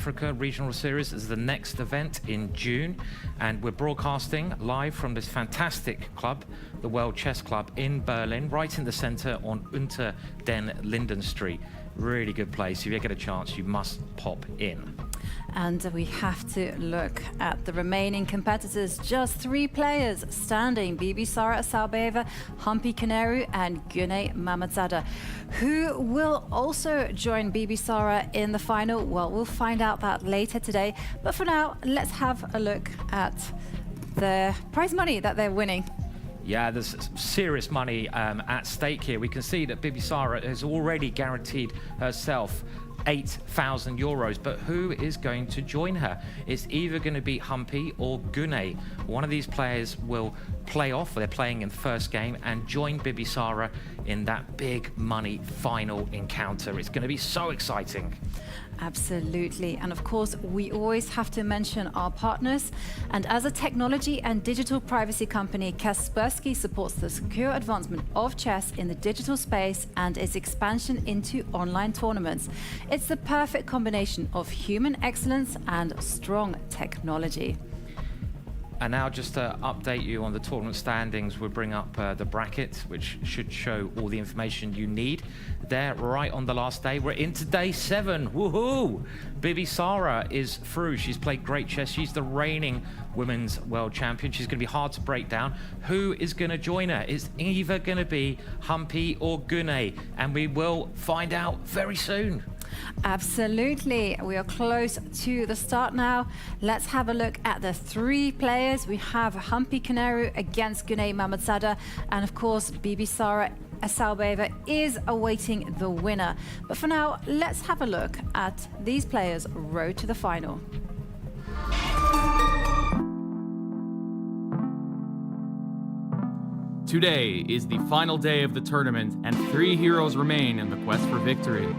Africa Regional Series is the next event in June, and we're broadcasting live from this fantastic club, the World Chess Club in Berlin, right in the center on Unter den Linden Street. Really good place. If you get a chance, you must pop in. And we have to look at the remaining competitors. Just 3 players standing: Bibisara Assaubayeva, Humpy Koneru and Gunay Mammadzada. Who will also join Bibisara in the final? Well, we'll find out that later today. But for now, let's have a look at the prize money that they're winning. Yeah, there's serious money at stake here. We can see that Bibisara has already guaranteed herself €8,000, but who is going to join her? It's either going to be Humpy or Gunay. One of these players will play off, they're playing in the first game, and join Bibisara in that big money final encounter. It's going to be so exciting. Absolutely. And of course, we always have to mention our partners. And as a technology and digital privacy company, Kaspersky supports the secure advancement of chess in the digital space and its expansion into online tournaments. It's the perfect combination of human excellence and strong technology. And now, just to update you on the tournament standings, we'll bring up the bracket, which should show all the information you need. There, right on the last day, we're into day 7. Woohoo! Bibisara is through. She's played great chess. She's the reigning women's world champion. She's going to be hard to break down. Who is going to join her? It's either going to be Humpy or Gunay, and we will find out very soon. Absolutely. We are close to the start now. Let's have a look at the 3 players. We have Humpy Koneru against Gunay Mammadzada, and of course Bibisara Assaubayeva is awaiting the winner. But for now, let's have a look at these players' road to the final. Today is the final day of the tournament, and 3 heroes remain in the quest for victory.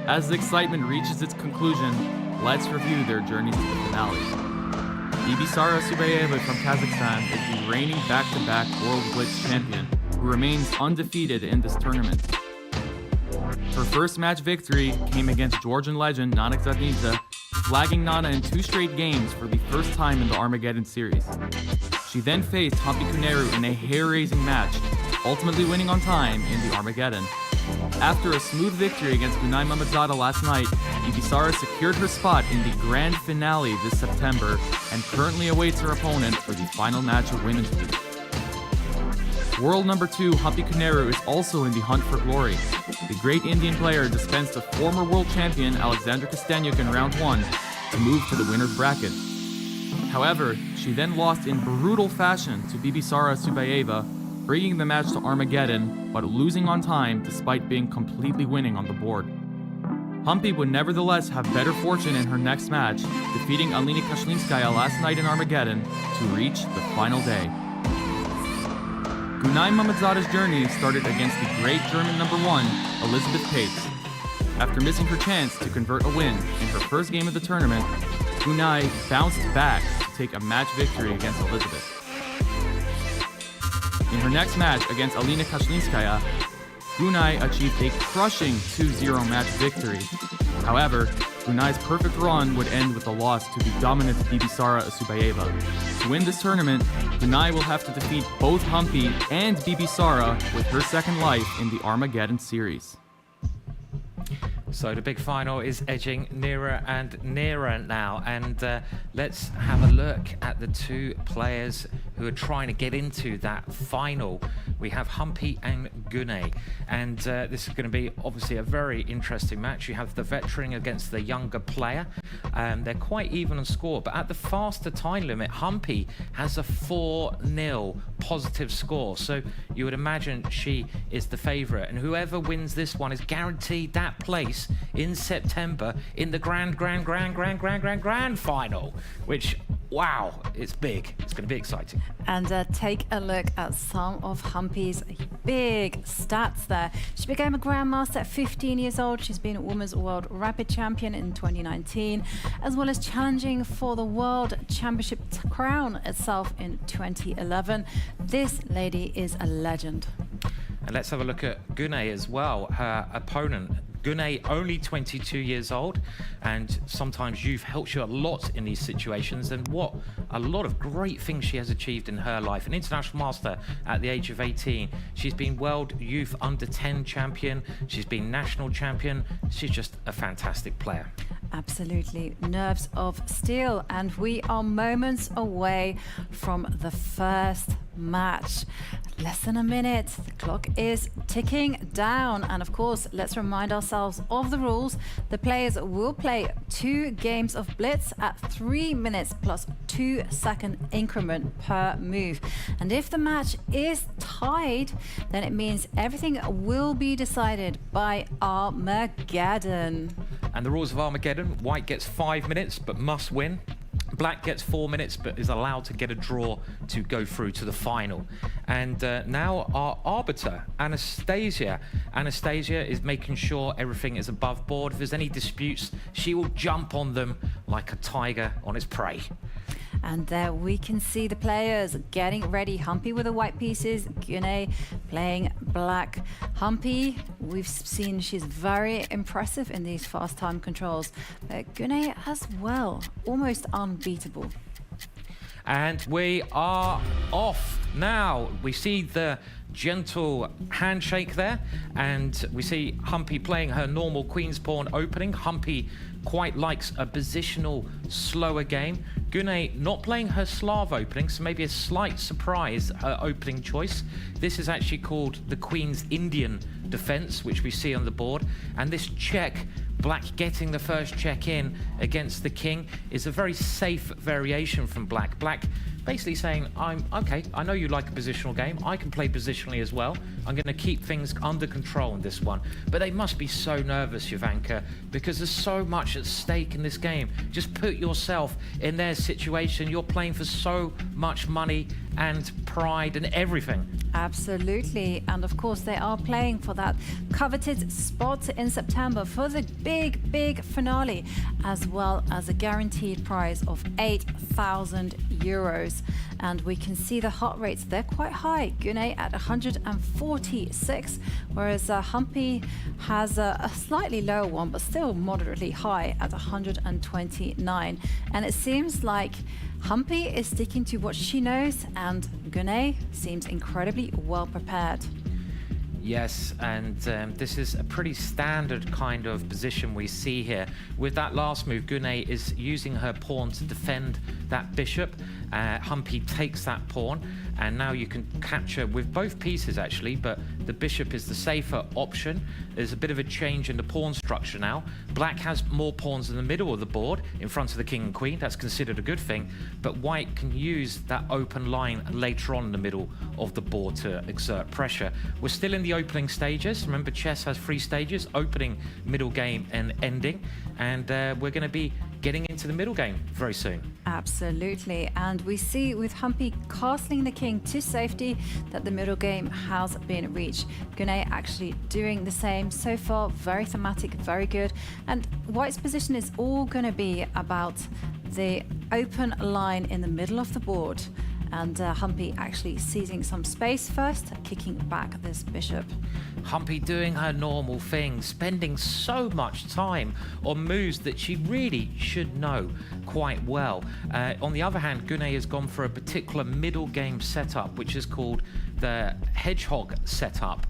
As the excitement reaches its conclusion, let's review their journeys to the finale. Bibisara Assaubayeva from Kazakhstan is the reigning back-to-back World Blitz champion, who remains undefeated in this tournament. Her first match victory came against Georgian legend Nana Dzagnidze, flagging Nana in 2 straight games for the first time in the Armageddon series. She then faced Humpy Koneru in a hair-raising match, ultimately winning on time in the Armageddon. After a smooth victory against Gunay Mammadzada last night, Bibisara secured her spot in the grand finale this September and currently awaits her opponent for the final match of Women's Week. World number 2 Humpy Koneru is also in the hunt for glory. The great Indian player dispensed a former world champion Alexandra Kosteniuk in round 1 to move to the winner's bracket. However, she then lost in brutal fashion to Bibisara Assaubayeva, bringing the match to Armageddon, but losing on time despite being completely winning on the board. Humpy would nevertheless have better fortune in her next match, defeating Alina Kashlinskaya last night in Armageddon to reach the final day. Gunay Mammadzada's journey started against the great German number 1, Elisabeth Paehtz. After missing her chance to convert a win in her first game of the tournament, Gunay bounced back to take a match victory against Elisabeth. In her next match against Alina Kashlinskaya, Gunay achieved a crushing 2-0 match victory. However, Gunay's perfect run would end with a loss to the dominant Bibisara Assaubayeva. To win this tournament, Gunay will have to defeat both Humpy and Bibisara with her second life in the Armageddon series. So the big final is edging nearer and nearer now, and let's have a look at the 2 players who are trying to get into that final. We have Humpy and Gunay, and this is going to be obviously a very interesting match. You have the veteran against the younger player. They're quite even on score, but at the faster time limit, Humpy has a 4-0 positive score, so you would imagine she is the favorite, and whoever wins this one is guaranteed that place in September in the grand final, which, wow, it's big. It's going to be exciting. And take a look at some of Humpy's big stats there. She became a grandmaster at 15 years old. She's been a women's world rapid champion in 2019, as well as challenging for the world championship crown itself in 2011. This lady is a legend. And let's have a look at Gunay as well. Her opponent, Gunay, only 22 years old, and sometimes youth helps you a lot in these situations, and what a lot of great things she has achieved in her life. An international master at the age of 18. She's been World Youth Under 10 champion. She's been national champion. She's just a fantastic player. Absolutely, nerves of steel, and we are moments away from the first match. Less than a minute, the clock is ticking down, and of course, let's remind ourselves of the rules. The players will play 2 games of blitz at 3 minutes plus 2-second increment per move. And if the match is tied, then it means everything will be decided by Armageddon. And the rules of Armageddon: white gets 5 minutes but must win. Black gets 4 minutes but is allowed to get a draw to go through to the final. And now our arbiter, Anastasia. Anastasia is making sure everything is above board. If there's any disputes, she will jump on them like a tiger on its prey. And there we can see the players getting ready. Humpy with the white pieces, Gunay playing black. Humpy, we've seen she's very impressive in these fast time controls. But Gunay as well, almost unbeatable. And we are off now. We see the gentle handshake there, and we see Humpy playing her normal queen's pawn opening. Humpy quite likes a positional, slower game. Gunay not playing her Slav opening, so maybe a slight surprise, her opening choice. This is actually called the Queen's Indian defense, which we see on the board. And this check, Black getting the first check in against the king, is a very safe variation from Black. Black basically saying, I'm okay, I know you like a positional game, I can play positionally as well, I'm going to keep things under control in this one. But they must be so nervous, Jovanka, because there's so much at stake in this game. Just put yourself in their situation. You're playing for so much money and pride and everything. Absolutely, and of course they are playing for that coveted spot in September for the big finale, as well as a guaranteed prize of 8,000 euros. And we can see the heart rates, they're quite high. Gunay at 146, whereas Humpy has a slightly lower one, but still moderately high at 129. And it seems like Humpy is sticking to what she knows, and Gunay seems incredibly well prepared. Yes, and this is a pretty standard kind of position we see here. With that last move, Gunay is using her pawn to defend that bishop. Humpy takes that pawn, and now you can capture with both pieces actually, but the bishop is the safer option. There's a bit of a change in the pawn structure now. Black has more pawns in the middle of the board in front of the king and queen. That's considered a good thing, but white can use that open line later on in the middle of the board to exert pressure. We're still in the opening stages. Remember, chess has 3 stages: opening, middle game and ending, and we're going to be getting into the middle game very soon. Absolutely, and we see with Humpy castling the king to safety that the middle game has been reached. Gunay actually doing the same so far. Very thematic, very good. And white's position is all going to be about the open line in the middle of the board, and Humpy actually seizing some space first, kicking back this bishop. Humpy doing her normal thing, spending so much time on moves that she really should know quite well. On the other hand, Gunay has gone for a particular middle game setup, which is called the hedgehog setup.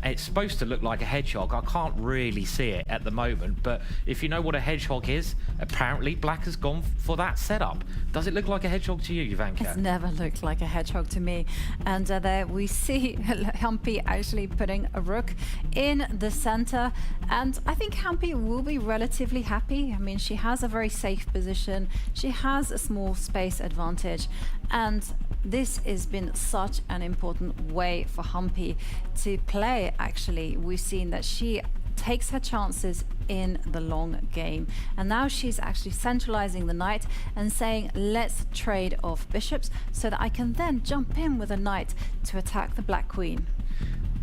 It's supposed to look like a hedgehog. I can't really see it at the moment, but if you know what a hedgehog is, apparently Black has gone for that setup. Does it look like a hedgehog to you, Jovanka? It's never looked like a hedgehog to me. And there we see Humpy actually putting a rook in the center, and I think Humpy will be relatively happy. I mean, she has a very safe position, she has a small space advantage, and this has been such an important way for Humpy to play. Actually, we've seen that she takes her chances in the long game, and now she's actually centralizing the knight and saying, let's trade off bishops so that I can then jump in with a knight to attack the black queen.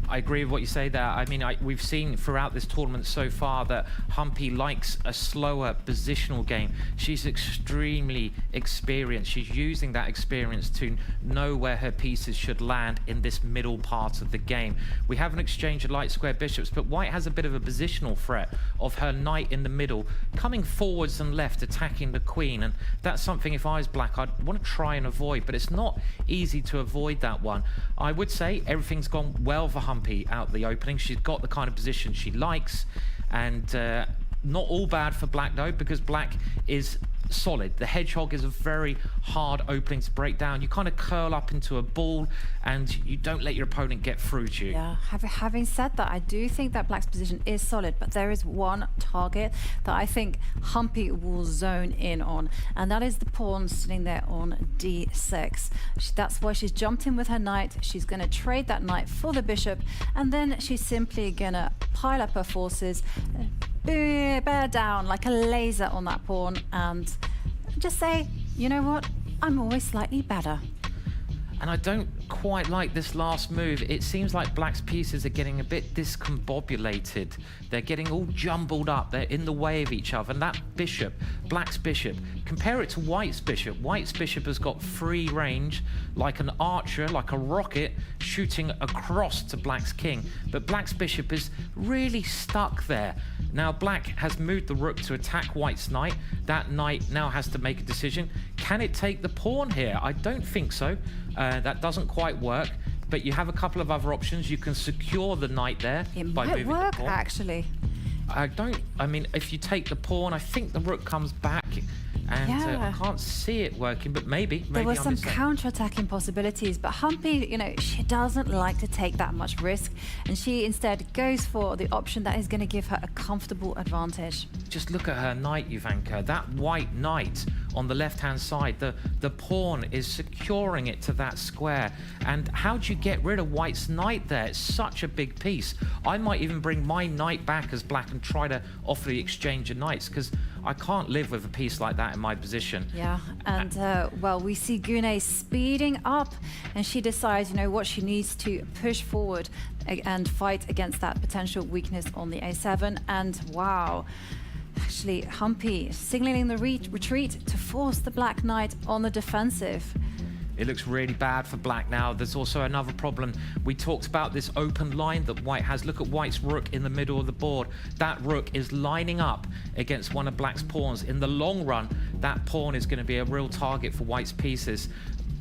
I agree with what you say there. I mean, we've seen throughout this tournament so far that Humpy likes a slower positional game. She's extremely experienced. She's using that experience to know where her pieces should land in this middle part of the game. We have an exchange of light square bishops, but white has a bit of a positional threat of her knight in the middle coming forwards and left, attacking the queen, and that's something, if I was black, I'd want to try and avoid, but it's not easy to avoid that one. I would say everything's gone well for Humpy out the opening. She's got the kind of position she likes, and not all bad for black though, because black is solid. The hedgehog is a very hard opening to break down. You kind of curl up into a ball and you don't let your opponent get through to you. Yeah, having said that, I do think that black's position is solid, but there is one target that I think Humpy will zone in on, and that is the pawn sitting there on d6. That's why she's jumped in with her knight. She's going to trade that knight for the bishop, and then she's simply going to pile up her forces, bear down like a laser on that pawn, and just say, you know what, I'm always slightly better. And I don't quite like this last move. It seems like black's pieces are getting a bit discombobulated. They're getting all jumbled up. They're in the way of each other. And that bishop, black's bishop, compare it to white's bishop. White's bishop has got free range, like an archer, like a rocket, shooting across to black's king. But black's bishop is really stuck there. Now black has moved the rook to attack white's knight. That knight now has to make a decision. Can it take the pawn here? I don't think so. That doesn't quite work, but you have a couple of other options. You can secure the knight there by moving the pawn. It might work, actually. I mean, if you take the pawn, I think the rook comes back, and I can't see it working, but maybe There were I'm some missing. counter-attacking possibilities, but Humpy, you know, she doesn't like to take that much risk, and she instead goes for the option that is going to give her a comfortable advantage. Just look at her knight, Jovanka. That white knight on the left-hand side, the pawn is securing it to that square. And how do you get rid of white's knight there? It's such a big piece. I might even bring my knight back as black and try to offer the exchange of knights, because I can't live with a piece like that in my position. Yeah, and well, we see Gunay speeding up, and she decides, you know what, she needs to push forward and fight against that potential weakness on the a7. And wow, actually Humpy signaling the retreat to force the black knight on the defensive. It looks really bad for black now. There's also another problem. We talked about this open line that white has. Look at white's rook in the middle of the board. That rook is lining up against one of black's pawns. In the long run, that pawn is going to be a real target for white's pieces.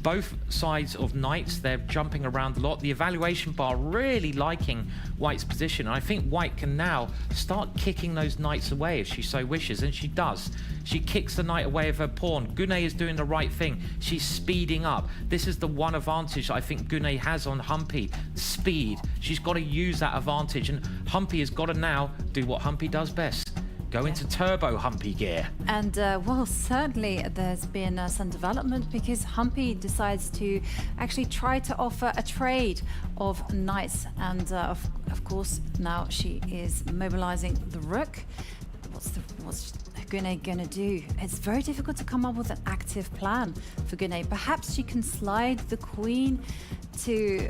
Both sides of knights, they're jumping around a lot. The evaluation bar really liking white's position. And I think white can now start kicking those knights away if she so wishes, and she does. She kicks the knight away of her pawn. Gunay is doing the right thing. She's speeding up. This is the one advantage I think Gunay has on Humpy, speed. She's got to use that advantage, and Humpy has got to now do what Humpy does best. Go into turbo Humpy gear. And well, certainly there's been some development, because Humpy decides to actually try to offer a trade of knights, and of course now she is mobilizing the rook. What's Gunay gonna do? It's very difficult to come up with an active plan for Gunay. Perhaps she can slide the queen to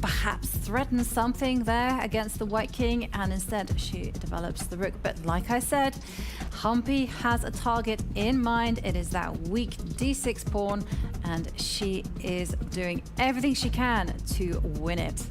perhaps threaten something there against the white king, and instead she develops the rook. But like I said, Humpy has a target in mind. It is that weak d6 pawn, and she is doing everything she can to win it.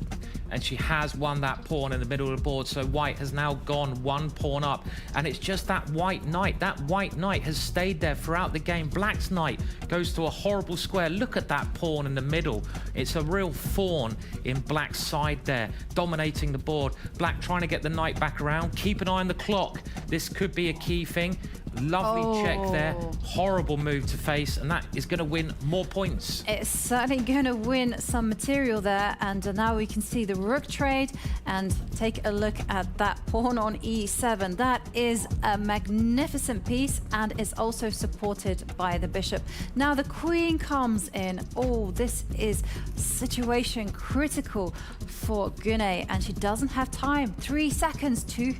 And she has won that pawn in the middle of the board, so white has now gone one pawn up, and it's just that white knight. That white knight has stayed there throughout the game. Black's knight goes to a horrible square. Look at that pawn in the middle. It's a real thorn in black's side there, dominating the board. Black trying to get the knight back around. Keep an eye on the clock. This could be a key thing. Lovely check there. Horrible move to face, and that is going to win more points. It's certainly going to win some material there, and now we can see the rook trade, and take a look at that pawn on e7. That is a magnificent piece, and is also supported by the bishop. Now the queen comes in. Oh, this is situation critical for Gunay, and she doesn't have time. 3 seconds to...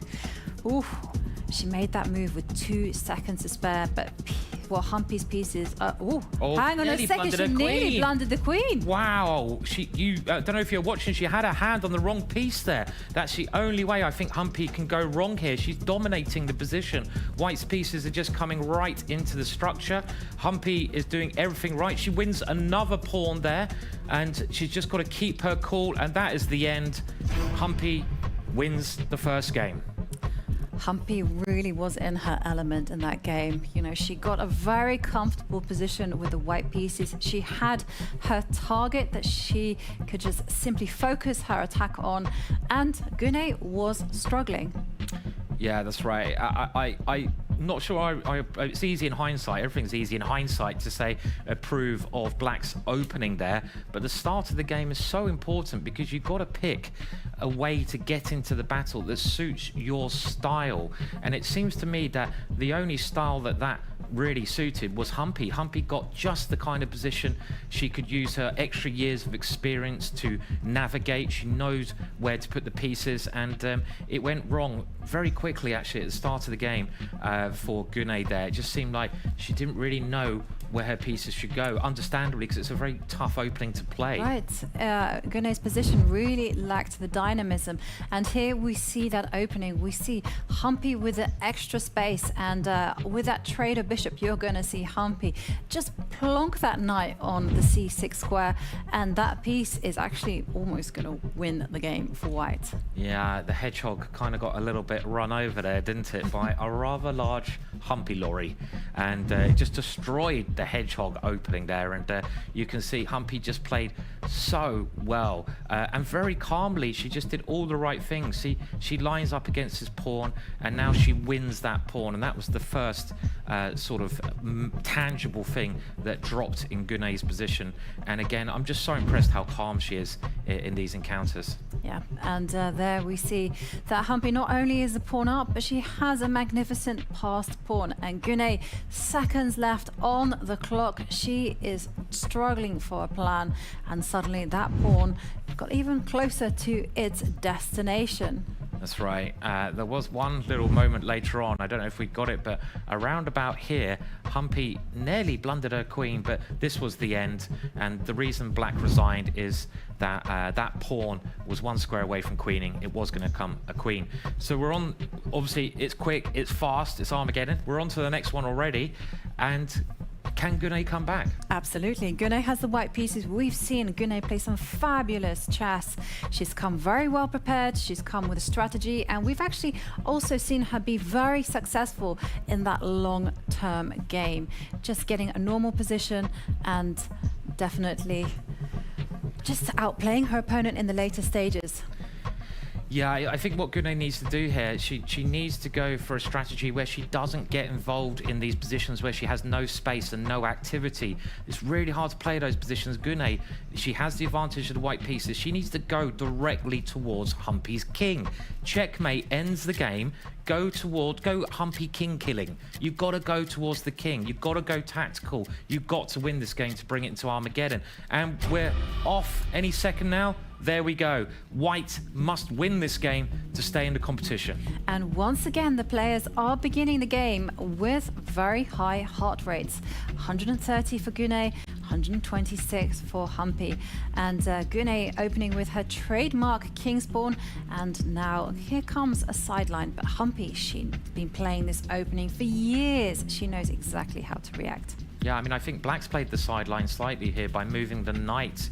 Ooh. She made that move with 2 seconds to spare, but Well, Humpy's pieces. Oh, hang on a nearly second. blundered She her nearly queen. blundered the queen. Wow, I don't know if you're watching, she had her hand on the wrong piece there. That's the only way I think Humpy can go wrong here. She's dominating the position. White's pieces are just coming right into the structure. Humpy is doing everything right. She wins another pawn there, and she's just got to keep her cool, and that is the end. Humpy wins the first game. Humpy really was in her element in that game. You know, she got a very comfortable position with the white pieces. She had her target that she could just simply focus her attack on, and Gunay was struggling. Yeah, that's right. I'm not sure. It's easy in hindsight. Everything's easy in hindsight to say approve of Black's opening there. But the start of the game is so important because you've got to pick a way to get into the battle that suits your style. And it seems to me that the only style that really suited was Humpy. Humpy got just the kind of position she could use her extra years of experience to navigate. She knows where to put the pieces, and it went wrong very quickly actually at the start of the game for Gunay there. It just seemed like she didn't really know where her pieces should go, understandably, because it's a very tough opening to play. Right. Gunay's position really lacked the dynamism, and here we see that opening. We see Humpy with the extra space, and with that traitor bishop, you're going to see Humpy just plonk that knight on the c6 square, and that piece is actually almost going to win the game for white. Yeah, the hedgehog kind of got a little bit run over there, didn't it, by a rather large Humpy lorry, and it just destroyed the hedgehog opening there. And you can see Humpy just played so well and very calmly. She just did all the right things. She lines up against his pawn, and now she wins that pawn, and that was the first sort of tangible thing that dropped in Gunay's position. And again, I'm just so impressed how calm she is in these encounters. Yeah, and there we see that Humpy not only is a pawn up, but she has a magnificent passed pawn. And Gunay, seconds left on the clock. She is struggling for a plan, and suddenly that pawn got even closer to its destination. That's right. There was one little moment later on, I don't know if we got it, but around about here, Humpy nearly blundered her queen, but this was the end. And the reason Black resigned is that that pawn was one square away from queening. It was going to come a queen. So we're on, obviously, it's quick, it's fast, it's Armageddon. We're on to the next one already. And can Gunay come back? Absolutely. Gunay has the white pieces. We've seen Gunay play some fabulous chess. She's come very well prepared. She's come with a strategy, and we've actually also seen her be very successful in that long-term game. Just getting a normal position and definitely just outplaying her opponent in the later stages. Yeah, I think what Gunay needs to do here, she needs to go for a strategy where she doesn't get involved in these positions where she has no space and no activity. It's really hard to play those positions. Gunay, she has the advantage of the white pieces. She needs to go directly towards Humpy's king. Checkmate ends the game. Go Humpy king killing. You've got to go towards the king. You've got to go tactical. You've got to win this game to bring it into Armageddon. And we're off any second now. There we go. White must win this game to stay in the competition. And once again, the players are beginning the game with very high heart rates. 130 for Gunay, 126 for Humpy. And Gunay opening with her trademark king's pawn. And now here comes a sideline. But Humpy, she's been playing this opening for years. She knows exactly how to react. Yeah, I mean, I think Black's played the sideline slightly here by moving the knight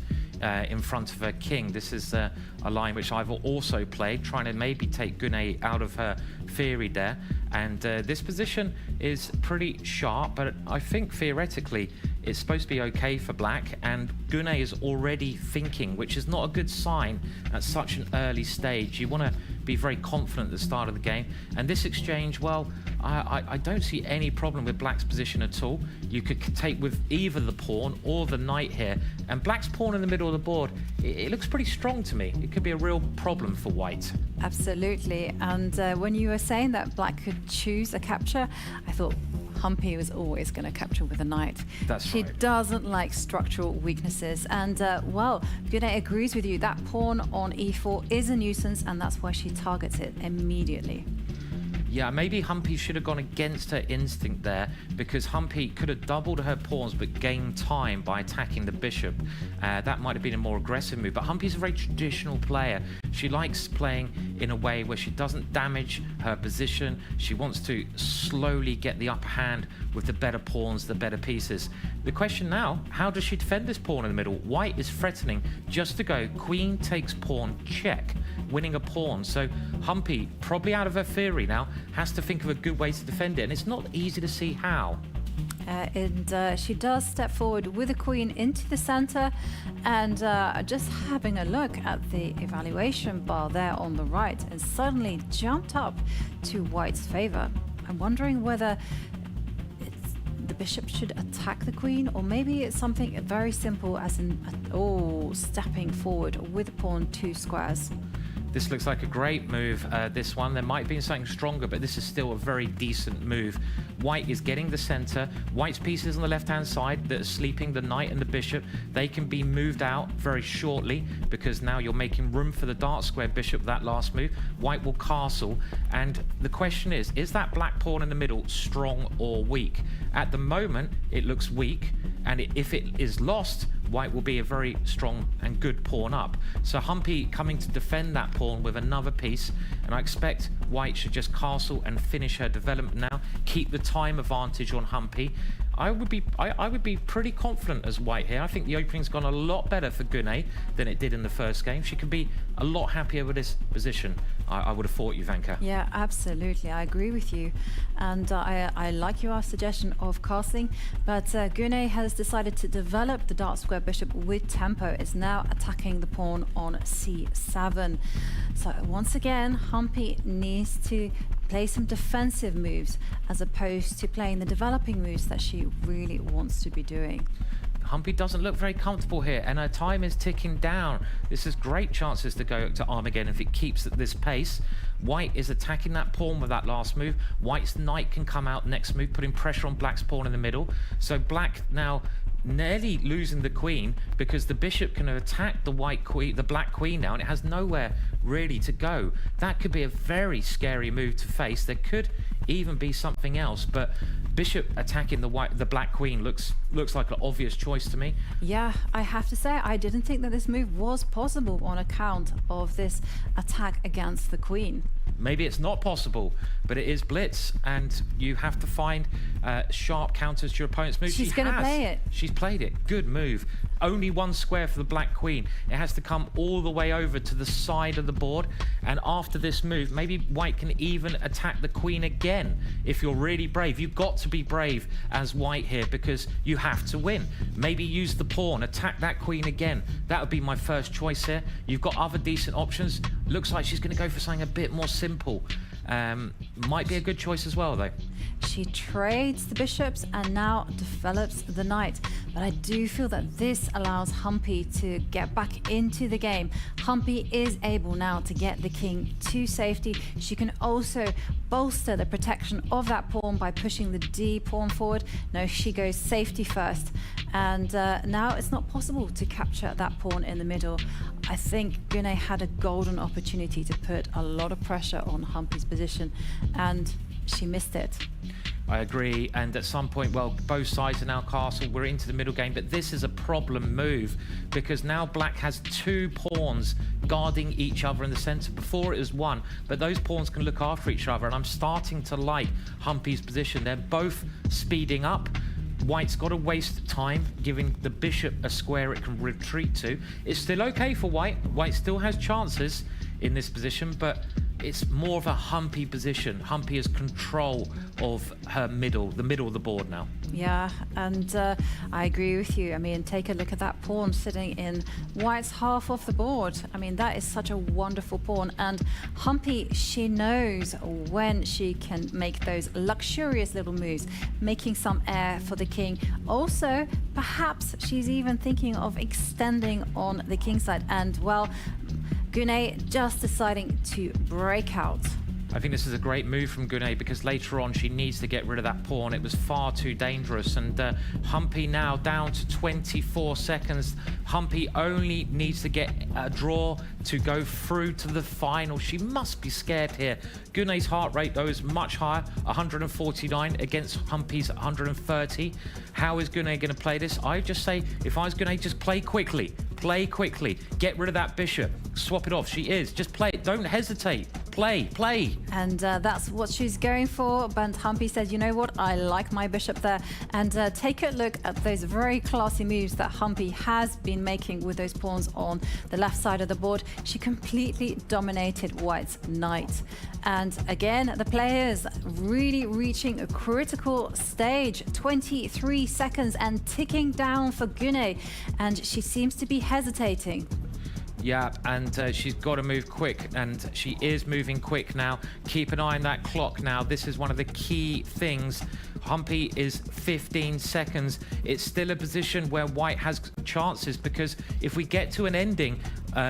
in front of her king. This is a line which I've also played, trying to maybe take Gunay out of her theory there. And this position is pretty sharp, but I think theoretically it's supposed to be okay for Black. And Gunay is already thinking, which is not a good sign at such an early stage. You want to be very confident at the start of the game. And this exchange, well, I don't see any problem with Black's position at all. You could take with either the pawn or the knight here. And Black's pawn in the middle of the board, it looks pretty strong to me. It could be a real problem for White. Absolutely. And when you were saying that Black could choose a capture, I thought Humpy was always going to capture with a knight. That's she right. doesn't like structural weaknesses. And, well, Gunay agrees with you. That pawn on e4 is a nuisance, and that's why she targets it immediately. Yeah, maybe Humpy should have gone against her instinct there, because Humpy could have doubled her pawns but gained time by attacking the bishop. That might have been a more aggressive move, but Humpy's a very traditional player. She likes playing in a way where she doesn't damage her position. She wants to slowly get the upper hand with the better pawns, the better pieces. The question now, how does she defend this pawn in the middle? White is threatening just to go queen takes pawn check, winning a pawn. So Humpy, probably out of her theory now, has to think of a good way to defend it, and it's not easy to see how. She does step forward with the queen into the center, and just having a look at the evaluation bar there on the right, and suddenly jumped up to White's favor. I'm wondering whether the bishop should attack the queen, or maybe it's something very simple as in stepping forward with the pawn 2 squares. This looks like a great move, this one. There might be something stronger, but this is still a very decent move. White is getting the center. White's pieces on the left-hand side that are sleeping, the knight and the bishop, they can be moved out very shortly, because now you're making room for the dark square bishop, that last move. White will castle, and the question is that black pawn in the middle strong or weak? At the moment, it looks weak, and if it is lost, White will be a very strong and good pawn up. So Humpy coming to defend that pawn with another piece, and I expect White should just castle and finish her development now, keep the time advantage on Humpy. I would be pretty confident as White here. I think the opening's gone a lot better for Gunay than it did in the first game. She could be a lot happier with this position, I would have thought, Jovanka. Yeah, absolutely. I agree with you. And I like your suggestion of castling, but Gunay has decided to develop the dark square bishop with tempo. It's now attacking the pawn on c7. So once again, Humpy needs to play some defensive moves as opposed to playing the developing moves that she really wants to be doing. Humpy doesn't look very comfortable here, and her time is ticking down. This is great chances to go to Armageddon if it keeps at this pace. White is attacking that pawn with that last move. White's knight can come out next move, putting pressure on Black's pawn in the middle. So Black now nearly losing the queen, because the bishop can attack the black queen now, and it has nowhere really to go. That could be a very scary move to face. There could even be something else, but bishop attacking the black queen looks like an obvious choice to me. Yeah, I have to say I didn't think that this move was possible on account of this attack against the queen. Maybe it's not possible, but it is blitz, and you have to find sharp counters to your opponent's move. She's going to play it. She's played it. Good move. Only 1 square for the black queen. It has to come all the way over to the side of the board, and after this move, maybe White can even attack the queen again. If you're really brave, you've got to be brave as White here, because you have to win. Maybe use the pawn, attack that queen again. That would be my first choice here. You've got other decent options. Looks like she's going to go for something a bit more simple. Might be a good choice as well, though. She trades the bishops and now develops the knight. But I do feel that this allows Humpy to get back into the game. Humpy is able now to get the king to safety. She can also bolster the protection of that pawn by pushing the d pawn forward. No, she goes safety first. And now it's not possible to capture that pawn in the middle. I think Gunay had a golden opportunity to put a lot of pressure on Humpy's position, and she missed it. I agree, and at some point, well, both sides are now castle. We're into the middle game, but this is a problem move, because now Black has 2 pawns guarding each other in the center. Before it was 1, but those pawns can look after each other, and I'm starting to like Humpy's position. They're both speeding up. White's got to waste time giving the bishop a square it can retreat to. It's still okay for White. White still has chances in this position, but it's more of a Humpy position. Humpy has control of her middle, the middle of the board now. Yeah, and I agree with you. I mean, take a look at that pawn sitting in White's half of the board. I mean, that is such a wonderful pawn. And Humpy, she knows when she can make those luxurious little moves, making some air for the king. Also, perhaps she's even thinking of extending on the king side. And, well, Gunay just deciding to break out. I think this is a great move from Gunay because later on she needs to get rid of that pawn. It was far too dangerous, and Humpy now down to 24 seconds. Humpy only needs to get a draw to go through to the final. She must be scared here. Gunay's heart rate though is much higher, 149 against Humpy's 130. How is Gunay going to play this? I just say, if I was Gunay, just play quickly. Play quickly. Get rid of that bishop. Swap it off. She is. Just play it. Don't hesitate. Play. And that's what she's going for. But Humpy said, you know what? I like my bishop there. And take a look at those very classy moves that Humpy has been making with those pawns on the left side of the board. She completely dominated White's knight. And again, the players really reaching a critical stage. 23 seconds and ticking down for Gunay. And she seems to be hesitating. Yeah, and she's got to move quick, and she is moving quick now. Keep an eye on that clock now. This is one of the key things. Humpy is 15 seconds. It's still a position where White has chances, because if we get to an ending,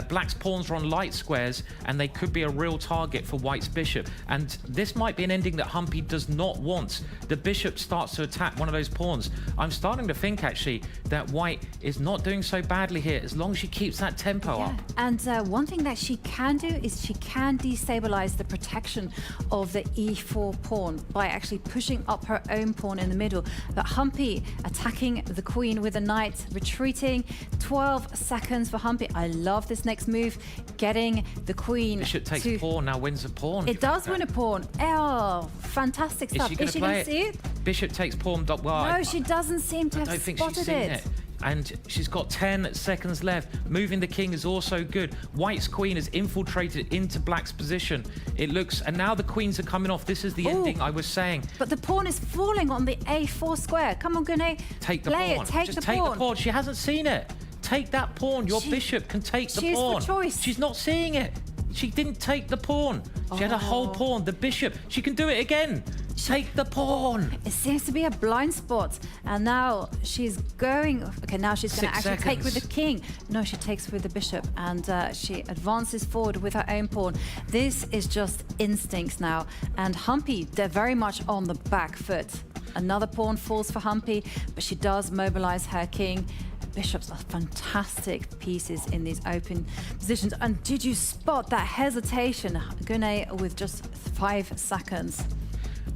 Black's pawns are on light squares and they could be a real target for White's bishop. And this might be an ending that Humpy does not want. The bishop starts to attack one of those pawns. I'm starting to think actually that White is not doing so badly here as long as she keeps that tempo up. And one thing that she can do is she can destabilize the protection of the e4 pawn by actually pushing up her own pawn in the middle. But Humpy attacking the queen with a knight, retreating. 12 seconds for Humpy. I love this next move, getting the queen. Bishop takes pawn, now wins a pawn. It does win a pawn. Oh, fantastic stuff. Is she going to see it? Bishop takes pawn. Well, no, she doesn't seem to have spotted it. And she's got 10 seconds left. Moving the king is also good. White's queen has infiltrated into Black's position. It looks, and now the queens are coming off. This is the ending I was saying. But the pawn is falling on the a4 square. Come on, Gunay. Take the pawn. Just take the pawn. She hasn't seen it. Take that pawn. Your bishop can take the pawn. She is for choice. She's not seeing it. She didn't take the pawn. She had a whole pawn. The bishop. She can do it again. Take the pawn. It seems to be a blind spot. And now she's going... Okay, now she's going to actually take with the king. No, she takes with the bishop. And she advances forward with her own pawn. This is just instincts now. And Humpy, they're very much on the back foot. Another pawn falls for Humpy, but she does mobilize her king. Bishops are fantastic pieces in these open positions. And did you spot that hesitation? Gunay with just 5 seconds.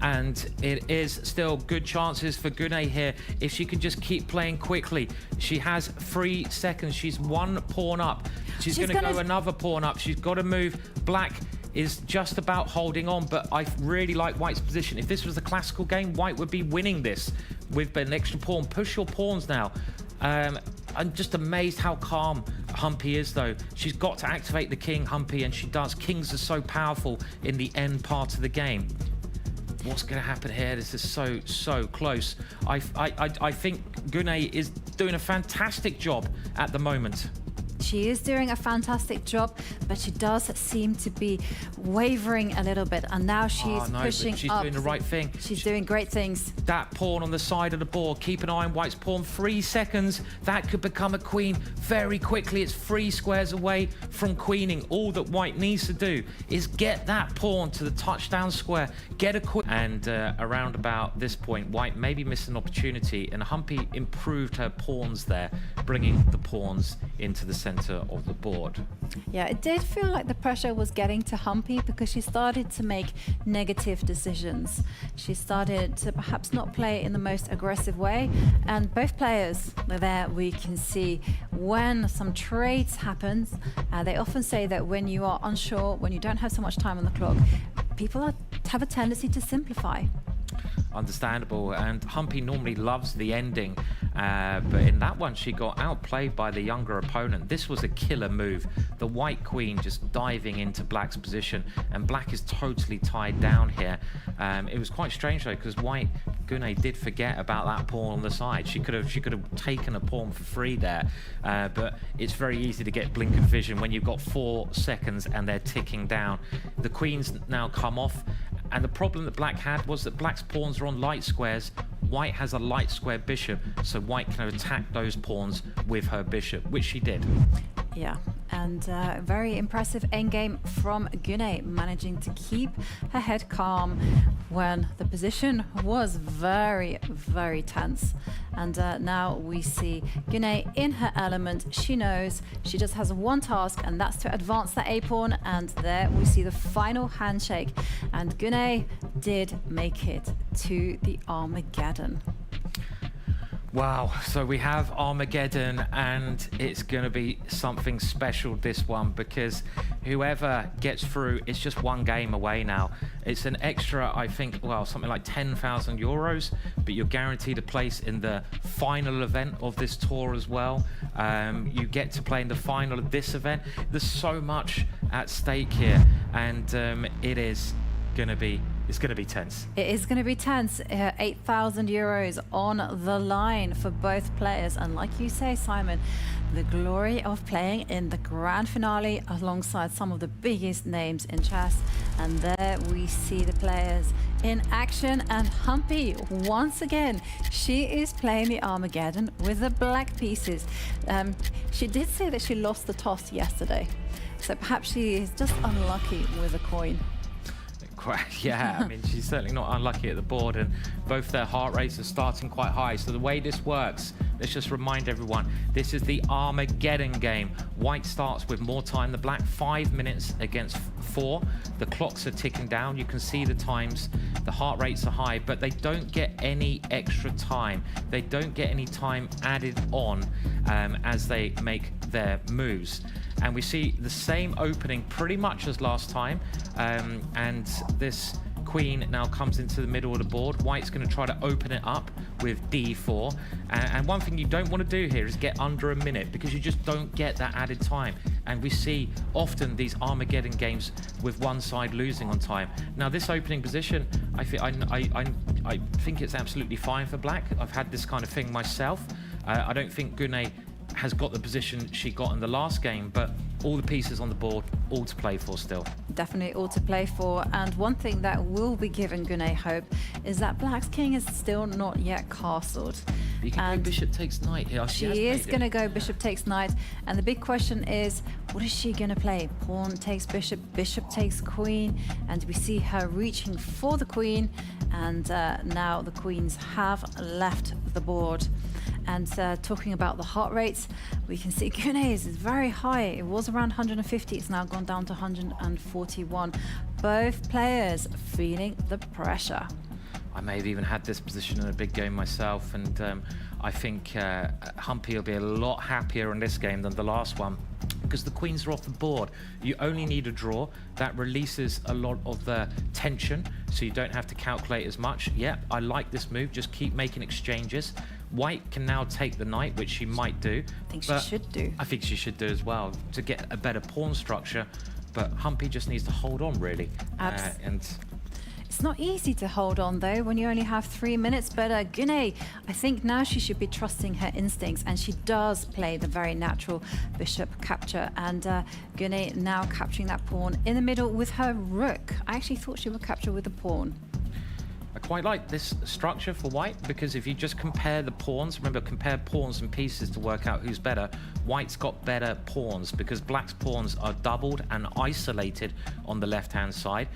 And it is still good chances for Gunay here if she can just keep playing quickly. She has 3 seconds. She's 1 pawn up. She's going to go another pawn up. She's got to move. Black is just about holding on, but I really like White's position. If this was a classical game, White would be winning this with an extra pawn. Push your pawns now. I'm just amazed how calm Humpy is, though. She's got to activate the king, Humpy, and she does. Kings are so powerful in the end part of the game. What's going to happen here? This is so close. I think Gunay is doing a fantastic job at the moment. She is doing a fantastic job, but she does seem to be wavering a little bit. And now she's pushing up. She's doing the right thing. She's doing great things. That pawn on the side of the board. Keep an eye on White's pawn. 3 seconds. That could become a queen very quickly. It's 3 squares away from queening. All that White needs to do is get that pawn to the touchdown square. Get a queen. And around about this point, White maybe missed an opportunity. And Humpy improved her pawns there, bringing the pawns into the center of the board. Yeah, it did feel like the pressure was getting to Humpy because she started to make negative decisions. She started to perhaps not play in the most aggressive way, and both players there we can see when some trades happens. They often say that when you are unsure, when you don't have so much time on the clock, people have a tendency to simplify. Understandable, and Humpy normally loves the ending, but in that one she got outplayed by the younger opponent. This was a killer move. The White queen just diving into Black's position, and Black is totally tied down here. It was quite strange though, because White, Gunay did forget about that pawn on the side. She could have taken a pawn for free there, but it's very easy to get blinkered vision when you've got 4 seconds and they're ticking down. The queen's now come off. And the problem that Black had was that Black's pawns are on light squares. White has a light square bishop, so White can attack those pawns with her bishop, which she did. Yeah, And very impressive endgame from Gunay, managing to keep her head calm when the position was very, very tense. And now we see Gunay in her element. She knows she just has one task, and that's to advance the A-pawn. And there we see the final handshake. And Gunay did make it to the Armageddon. Wow, so we have Armageddon, and it's going to be something special, this one, because whoever gets through, it's just one game away now. It's an extra, I think, well, something like 10,000 euros, but you're guaranteed a place in the final event of this tour as well. You get to play in the final of this event. There's so much at stake here, and it's going to be tense. It is going to be tense. 8,000 euros on the line for both players. And like you say, Simon, the glory of playing in the grand finale alongside some of the biggest names in chess. And there we see the players in action. And Humpy, once again, she is playing the Armageddon with the black pieces. She did say that she lost the toss yesterday. So perhaps she is just unlucky with a coin. Yeah, I mean, she's certainly not unlucky at the board, and both their heart rates are starting quite high. So the way this works, let's just remind everyone, this is the Armageddon game. White starts with more time than black, 5 minutes against 4. The clocks are ticking down. You can see the times. The heart rates are high, but they don't get any extra time. They don't get any time added on as they make their moves. And we see the same opening pretty much as last time. And this queen now comes into the middle of the board. White's going to try to open it up with d4. And one thing you don't want to do here is get under a minute, because you just don't get that added time. And we see often these Armageddon games with one side losing on time. Now, this opening position, I think it's absolutely fine for black. I've had this kind of thing myself. I don't think Gunay has got the position she got in the last game, but all the pieces on the board, all to play for still. Definitely all to play for. And one thing that will be giving Gunay hope is that black's king is still not yet castled. You can go bishop takes knight here. She is going to go bishop takes knight. And the big question is, what is she going to play? Pawn takes bishop, bishop takes queen. And we see her reaching for the queen. And now the queens have left the board. And talking about the heart rates, we can see Gunay's is very high. It was around 150. It's now gone down to 141. Both players feeling the pressure. I may have even had this position in a big game myself, and I think Humpy will be a lot happier in this game than the last one, because the queens are off the board. You only need a draw. That releases a lot of the tension, so you don't have to calculate as much. Yeah, I like this move. Just keep making exchanges. White can now take the knight, which she might do. I think she should do. I think she should do as well, to get a better pawn structure. But Humpy just needs to hold on, really. And it's not easy to hold on, though, when you only have 3 minutes. But Gunay, I think now she should be trusting her instincts, and she does play the very natural bishop capture. And Gunay now capturing that pawn in the middle with her rook. I actually thought she would capture with the pawn. I quite like this structure for white, because if you just compare the pawns, remember, compare pawns and pieces to work out who's better. White's got better pawns because black's pawns are doubled and isolated on the left-hand side,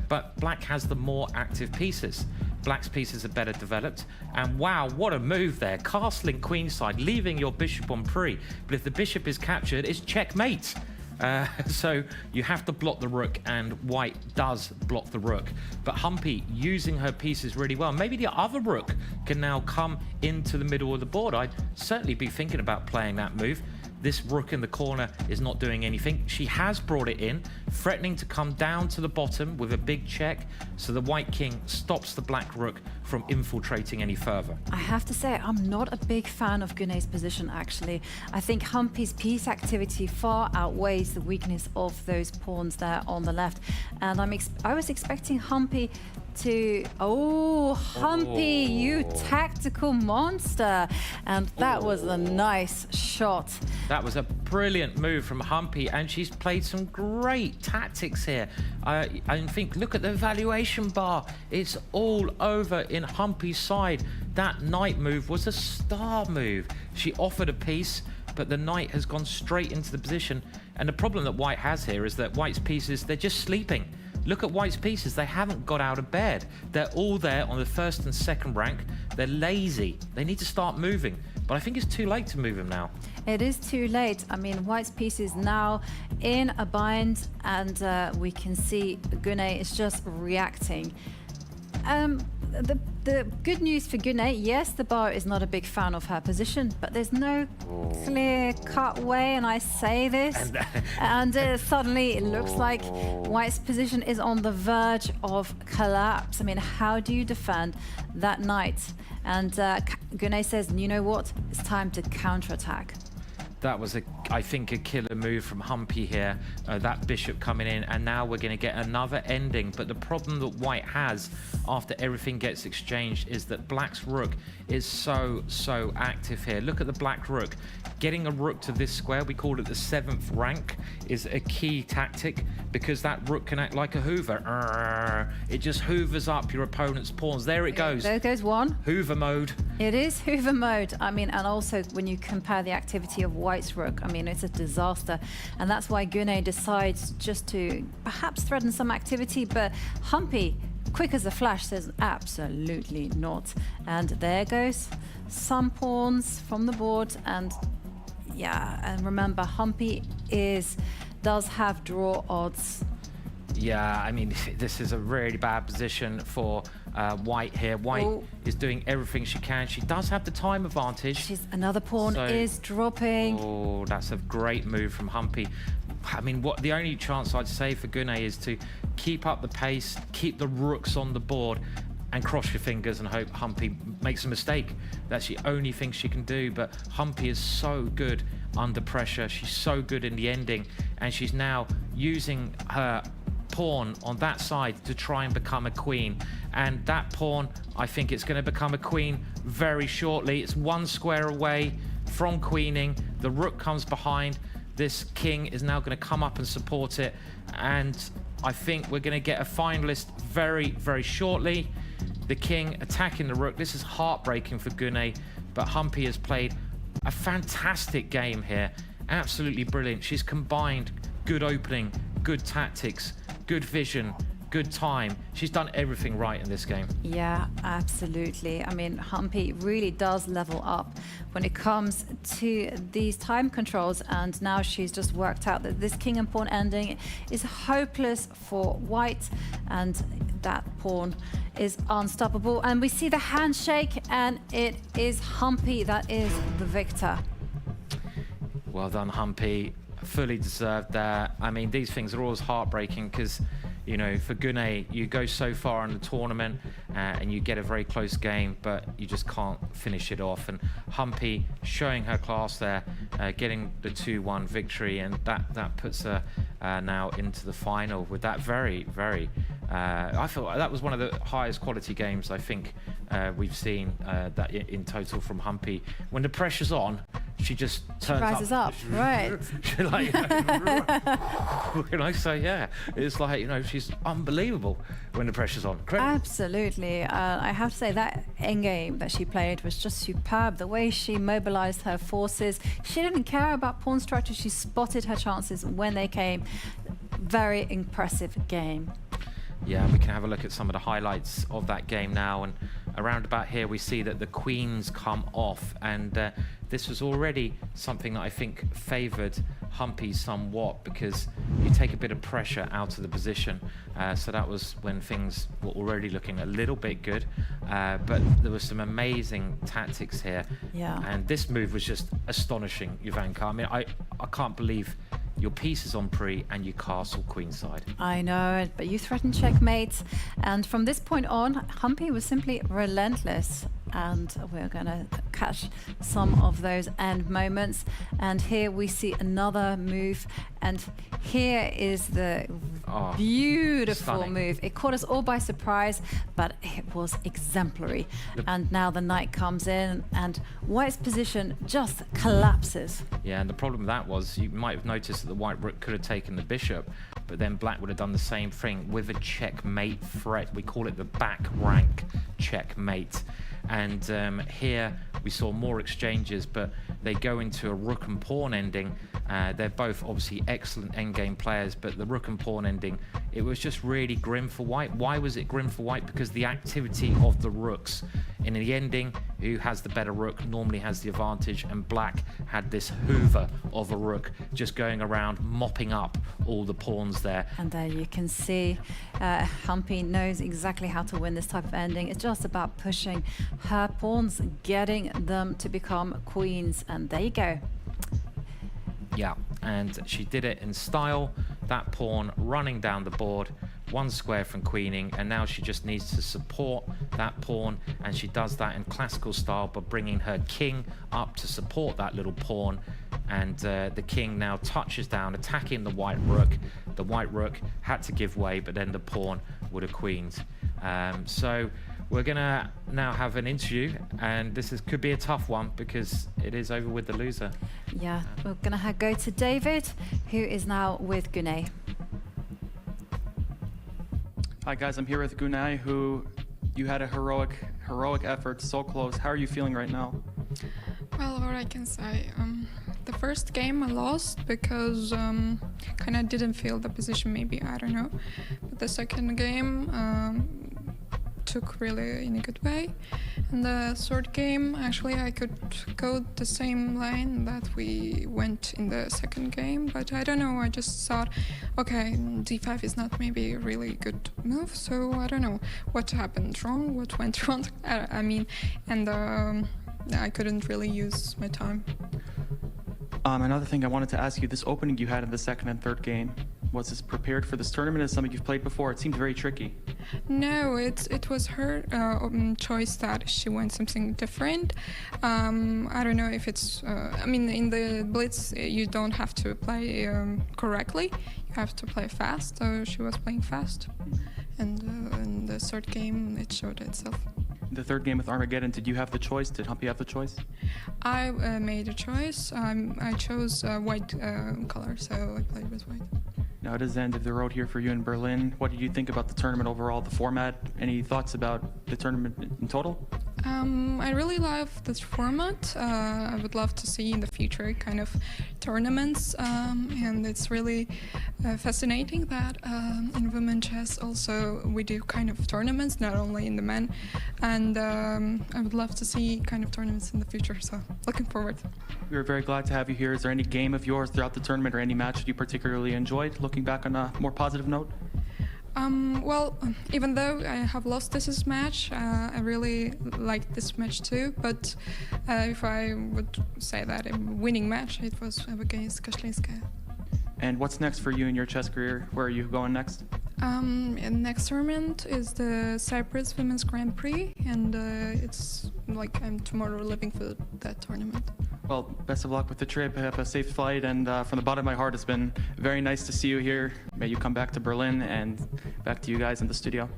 but black has the more active pieces. Black's pieces are better developed, and wow, what a move there. Castling queenside, leaving your bishop on pre, but if the bishop is captured, it's checkmate. So you have to block the rook, and white does block the rook. But Humpy using her pieces really well. Maybe the other rook can now come into the middle of the board. I'd certainly be thinking about playing that move. This rook in the corner is not doing anything. She has brought it in, threatening to come down to the bottom with a big check, so the white king stops the black rook from infiltrating any further. I have to say, I'm not a big fan of Gunay's position, actually. I think Humpy's piece activity far outweighs the weakness of those pawns there on the left. And I was expecting Humpy to... Oh, Humpy, you tactical monster. And that was a nice shot. That was a brilliant move from Humpy, and she's played some great tactics here. I think, look at the valuation bar. It's all over in Humpy's side. That knight move was a star move. She offered a piece, but the knight has gone straight into the position. And the problem that white has here is that white's pieces, they're just sleeping. Look at white's pieces, they haven't got out of bed. They're all there on the first and second rank. They're lazy. They need to start moving. But I think it's too late to move them now. It is too late. I mean, white's piece is now in a bind, and we can see Gunay is just reacting. The good news for Gunay, yes, the bar is not a big fan of her position, but there's no clear-cut way, and I say this, and suddenly it looks like white's position is on the verge of collapse. I mean, how do you defend that knight? And Gunay says, you know what? It's time to counterattack. That was, I think, a killer move from Humpy here, that bishop coming in, and now we're going to get another ending. But the problem that white has after everything gets exchanged is that black's rook is so active here. Look at the black rook. Getting a rook to this square, we call it the 7th rank, is a key tactic because that rook can act like a hoover. It just hoovers up your opponent's pawns. There it goes. There goes one. Hoover mode. It is hoover mode. I mean, and also when you compare the activity of white's rook, I mean, it's a disaster. And that's why Gunay decides just to perhaps threaten some activity, but Humpy, quick as a flash, says absolutely not. And there goes some pawns from the board. And yeah, and remember, Humpy does have draw odds. Yeah, I mean, this is a really bad position for white here. White is doing everything she can. She does have the time advantage. Another pawn is dropping. Oh, that's a great move from Humpy. I mean, the only chance I'd say for Gunay is to keep up the pace, keep the rooks on the board, and cross your fingers and hope Humpy makes a mistake. That's the only thing she can do. But Humpy is so good under pressure. She's so good in the ending, and she's now using her pawn on that side to try and become a queen. And that pawn, I think it's going to become a queen very shortly. It's one square away from queening. The rook comes behind. This king is now going to come up and support it. And I think we're going to get a finalist very shortly. The king attacking the rook. This is heartbreaking for Gunay, but Humpy has played a fantastic game here. Absolutely brilliant. She's combined good opening, good tactics, good vision, good time. She's done everything right in this game. Yeah, absolutely. I mean, Humpy really does level up when it comes to these time controls, and now she's just worked out that this king and pawn ending is hopeless for white, and that pawn is unstoppable. And we see the handshake, and it is Humpy that is the victor. Well done, Humpy. Fully deserved there. I mean, these things are always heartbreaking because, you know, for Gunay, you go so far in the tournament and you get a very close game, but you just can't finish it off. And Humpy showing her class there, getting the 2-1 victory, and that puts her now into the final with that very I feel like that was one of the highest quality games I think we've seen that in total from Humpy. When the pressure's on, she just turns rises up. Right. She like, can I say, yeah, it's like, you know, she's unbelievable when the pressure's on. Incredible. Absolutely. I have to say that endgame that she played was just superb. The way she mobilized her forces, she didn't care about pawn structure. She spotted her chances when they came. Very impressive game. Yeah, we can have a look at some of the highlights of that game now, and around about here we see that the queens come off, and this was already something that I think favoured Humpy somewhat, because you take a bit of pressure out of the position, so that was when things were already looking a little bit good, but there was some amazing tactics here. Yeah. And this move was just astonishing, Jovanka. I mean, I can't believe your piece is on pre and you castle queenside. I know, but you threatened checkmate, and from this point on, Humpy was simply relentless. And we're going to catch some of those end moments. And here we see another move, and here is the beautiful stunning move. It caught us all by surprise, but it was exemplary. And now the knight comes in, and white's position just collapses. Yeah, and the problem with that was, you might have noticed that the white rook could have taken the bishop, but then black would have done the same thing with a checkmate threat. We call it the back rank checkmate. And here we saw more exchanges, but they go into a rook and pawn ending. They're both obviously excellent endgame players, but the rook and pawn ending, it was just really grim for white. Why was it grim for white? Because the activity of the rooks. In the ending, who has the better rook normally has the advantage, and black had this hoover of a rook just going around mopping up all the pawns there. And there you can see Humpy knows exactly how to win this type of ending. It's just about pushing her pawns, getting them to become queens, and there you go. Yeah, and she did it in style. That pawn running down the board, one square from queening, and now she just needs to support that pawn, and she does that in classical style by bringing her king up to support that little pawn, and the king now touches down, attacking the white rook. The white rook had to give way, but then the pawn would have queened. So we're gonna now have an interview, and this could be a tough one because it is over with the loser. Yeah, we're gonna go to David, who is now with Gunay. Hi guys, I'm here with Gunay, who you had a heroic effort, so close. How are you feeling right now? Well, what I can say, the first game I lost because kind of didn't feel the position, maybe, I don't know. But the second game took really in a good way. And the third game, actually, I could go the same line that we went in the second game, but I don't know, I just thought, okay, d5 is not maybe a really good move, so I don't know what happened wrong, what went wrong, I mean, and I couldn't really use my time. Another thing I wanted to ask you, this opening you had in the second and third game, was this prepared for this tournament? Is something you've played before? It seemed very tricky. No, it was her choice that she went something different. I don't know if it's, I mean, in the blitz, you don't have to play correctly. You have to play fast, so she was playing fast. And in the third game, it showed itself. The third game with Armageddon, did you have the choice? Did Humpy have the choice? I made a choice. I chose white color, so I played with white. Now it is the end of the road here for you in Berlin. What did you think about the tournament overall, the format? Any thoughts about the tournament in total? I really love this format. I would love to see in the future kind of tournaments, and it's really fascinating that in women chess also we do kind of tournaments, not only in the men, and I would love to see kind of tournaments in the future, so looking forward. We were very glad to have you here. Is there any game of yours throughout the tournament or any match that you particularly enjoyed, looking back on a more positive note? Well, even though I have lost this match, I really liked this match too, but if I would say that a winning match, it was against Kashlinskaya. And what's next for you in your chess career? Where are you going next? Next tournament is the Cyprus Women's Grand Prix, and it's like I'm tomorrow living for that tournament. Well, best of luck with the trip. Have a safe flight, and from the bottom of my heart, it's been very nice to see you here. May you come back to Berlin, and back to you guys in the studio.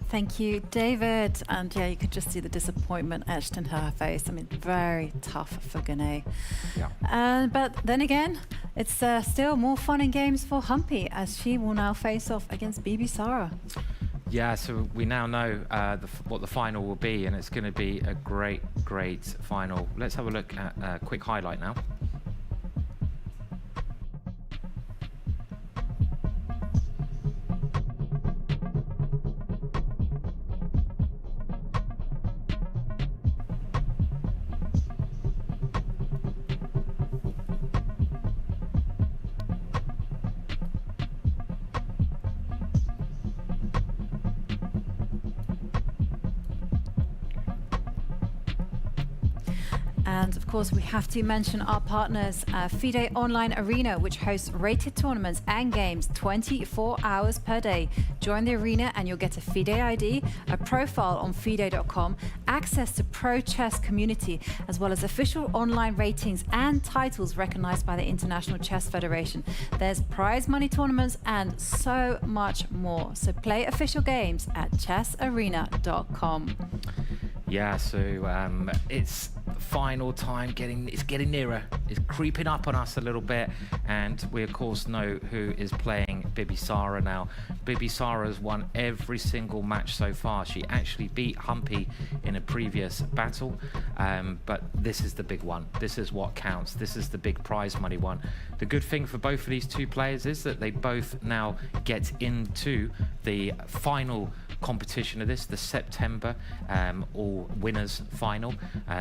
Thank you, David. And yeah, you could just see the disappointment etched in her face. I mean, very tough for Gunay. Yeah. But then again, it's still more fun and games for Humpy, as she will now face off against Bibisara. Yeah, so we now know what the final will be, and it's going to be a great, great final. Let's have a look at a quick highlight now. And of course, we have to mention our partners, FIDE Online Arena, which hosts rated tournaments and games 24 hours per day. Join the arena and you'll get a FIDE ID, a profile on FIDE.com, access to pro chess community, as well as official online ratings and titles recognized by the International Chess Federation. There's prize money tournaments and so much more. So play official games at chessarena.com. Yeah, so it's final time, it's getting nearer. It's creeping up on us a little bit, and we of course know who is playing Bibisara now. Bibisara has won every single match so far. She actually beat Humpy in a previous battle, but this is the big one. This is what counts. This is the big prize money one. The good thing for both of these two players is that they both now get into the final competition of this, the September all winners final,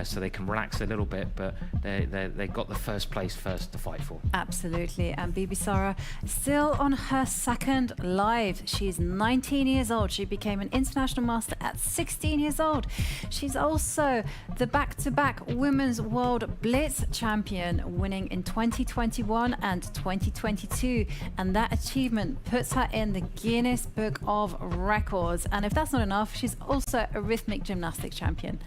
so they can relax a little bit, but they got the first place first to fight for. Absolutely. And Bibisara still on her second live. She's 19 years old. She became an international master at 16 years old. She's also the back-to-back women's world blitz champion, winning in 2021 and 2022, and that achievement puts her in the Guinness Book of Records. And if that's not enough, she's also a rhythmic gymnastics champion.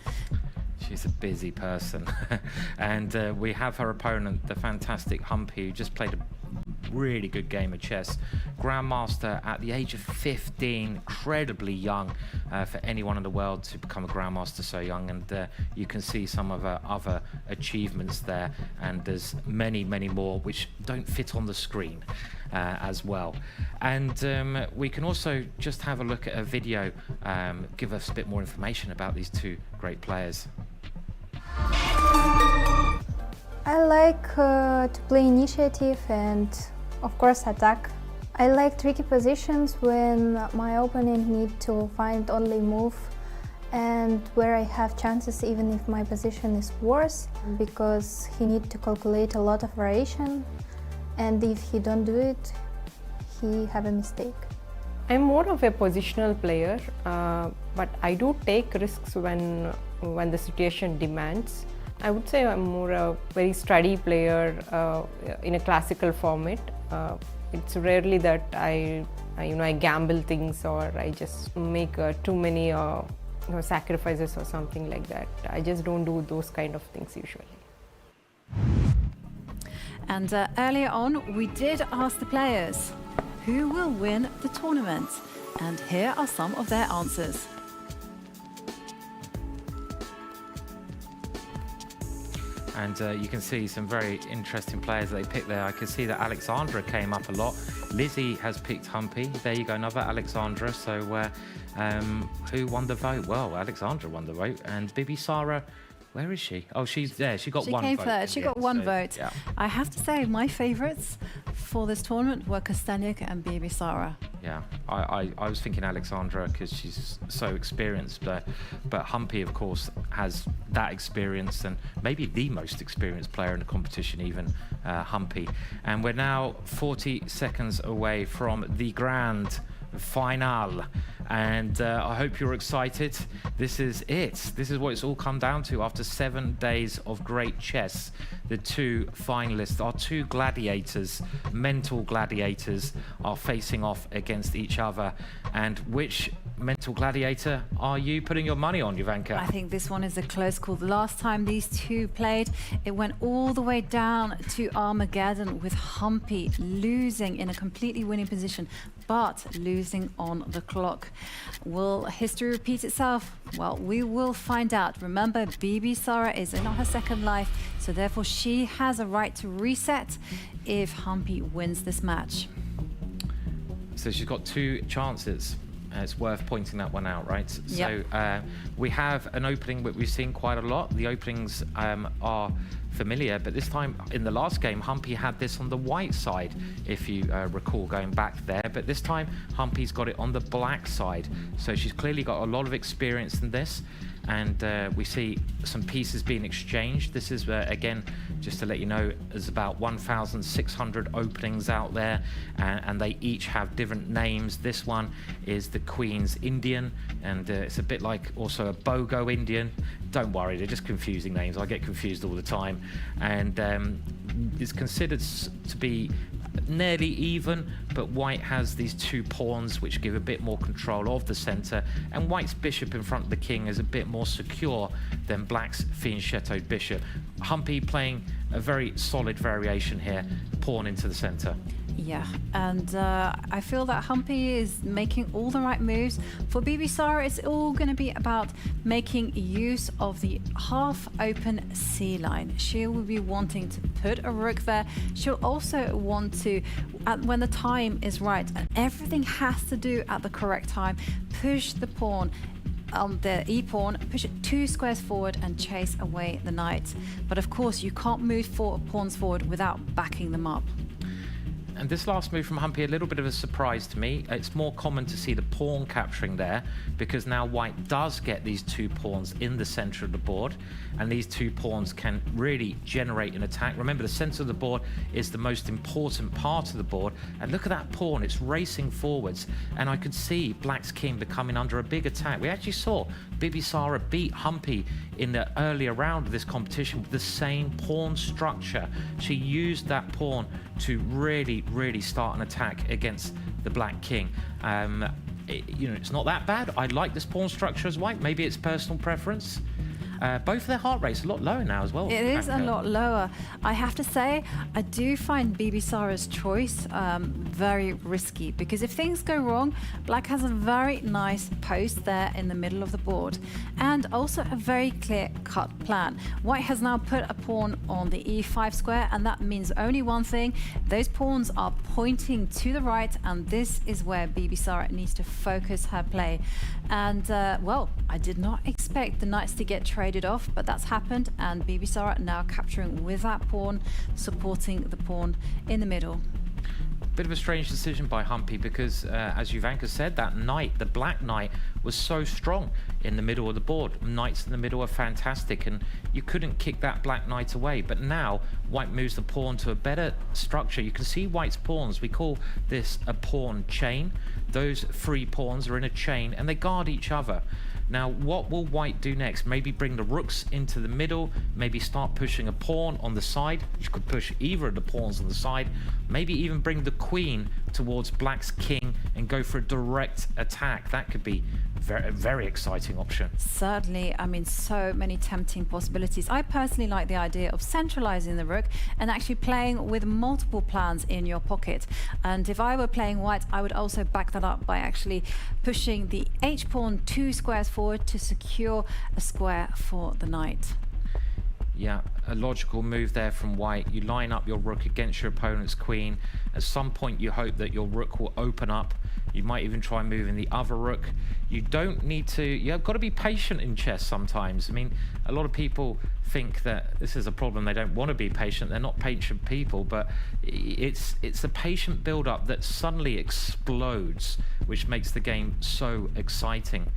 She's a busy person. And we have her opponent, the fantastic Humpy, who just played a really good game of chess. Grandmaster at the age of 15, incredibly young for anyone in the world to become a Grandmaster so young. And you can see some of her other achievements there. And there's many, many more which don't fit on the screen as well. And we can also just have a look at a video, give us a bit more information about these two great players. I like to play initiative and, of course, attack. I like tricky positions when my opponent needs to find only move, and where I have chances even if my position is worse, because he needs to calculate a lot of variation, and if he don't do it, he have a mistake. I'm more of a positional player, but I do take risks when the situation demands. I would say I'm more a very steady player in a classical format. It's rarely that I gamble things or I just make too many sacrifices or something like that. I just don't do those kind of things usually. And earlier on, we did ask the players who will win the tournament. And here are some of their answers. And you can see some very interesting players they picked there. I can see that Alexandra came up a lot. Lizzie has picked Humpy. There you go, another Alexandra. So who won the vote? Well, Alexandra won the vote. And Bibisara, where is she? Oh, she's there. She got one vote. She came third. She got one vote. Yeah. I have to say, my favourites for this tournament were Kosteniuk and Bibisara. Yeah, I was thinking Alexandra because she's so experienced, but Humpy, of course, has that experience and maybe the most experienced player in the competition, even Humpy. And we're now 40 seconds away from the grand final, and I hope you're excited. This is it. This is what it's all come down to after 7 days of great chess. The two finalists, our two gladiators, mental gladiators, are facing off against each other. And which mental gladiator are you putting your money on, Jovanka? I think this one is a close call. The last time these two played, it went all the way down to Armageddon, with Humpy losing in a completely winning position, but losing on the clock. Will history repeat itself? Well, we will find out. Remember, Bibisara is in her second life, so therefore she has a right to reset if Humpy wins this match. So she's got two chances. It's worth pointing that one out, right? Yep. So we have an opening that we've seen quite a lot. The openings are familiar, but this time in the last game, Humpy had this on the white side, if you recall going back there. But this time, Humpy's got it on the black side. So she's clearly got a lot of experience in this. And we see some pieces being exchanged. This is, again, just to let you know, there's about 1,600 openings out there, and they each have different names. This one is the Queen's Indian, and it's a bit like also a BOGO Indian. Don't worry, they're just confusing names. I get confused all the time. And it's considered to be nearly even, but white has these two pawns which give a bit more control of the center, and white's bishop in front of the king is a bit more secure than black's fianchettoed bishop. Humpy playing a very solid variation here, pawn into the center. Yeah, and I feel that Humpy is making all the right moves. For Bibisara, it's all going to be about making use of the half-open C line. She will be wanting to put a rook there. She'll also want to, when the time is right, and everything has to do at the correct time, push the pawn on the e-pawn, push it 2 squares forward and chase away the knight. But of course, you can't move 4 pawns forward without backing them up. And this last move from Humpy, a little bit of a surprise to me. It's more common to see the pawn capturing there, because now white does get these 2 pawns in the center of the board, and these 2 pawns can really generate an attack. Remember, the center of the board is the most important part of the board, and look at that pawn, it's racing forwards, and I could see black's king becoming under a big attack. We actually saw Bibisara beat Humpy in the earlier round of this competition with the same pawn structure. She used that pawn to really start an attack against the black king. It's not that bad. I like this pawn structure as white. Maybe it's personal preference. Both of their heart rates a lot lower now as well. It is a lot lower. I have to say, I do find Bibisara's choice very risky, because if things go wrong, black has a very nice post there in the middle of the board, and also a very clear-cut plan. White has now put a pawn on the e5 square, and that means only one thing. Those pawns are pointing to the right, and this is where Bibisara needs to focus her play. And, well, I did not expect the knights to get traded off, but that's happened, and Bibisara now capturing with that pawn, supporting the pawn in the middle. Bit of a strange decision by Humpy, because as Jovanka said, that knight, the black knight, was so strong in the middle of the board. Knights in the middle are fantastic, and you couldn't kick that black knight away. But now white moves the pawn to a better structure. You can see white's pawns. We call this a pawn chain. Those 3 pawns are in a chain, and they guard each other. Now, what will white do next? Maybe bring the rooks into the middle, maybe start pushing a pawn on the side. You could push either of the pawns on the side, maybe even bring the queen towards black's king and go for a direct attack. That could be a very exciting option. Certainly, I mean, so many tempting possibilities. I personally like the idea of centralizing the rook and actually playing with multiple plans in your pocket. And if I were playing white, I would also back that up by actually pushing the h-pawn 2 squares forward to secure a square for the knight. Yeah, a logical move there from white. You line up your rook against your opponent's queen. At some point, you hope that your rook will open up. You might even try moving the other rook. You don't need to, you've got to be patient in chess sometimes. I mean, a lot of people think that this is a problem. They don't want to be patient. They're not patient people, but it's a patient build-up that suddenly explodes, which makes the game so exciting.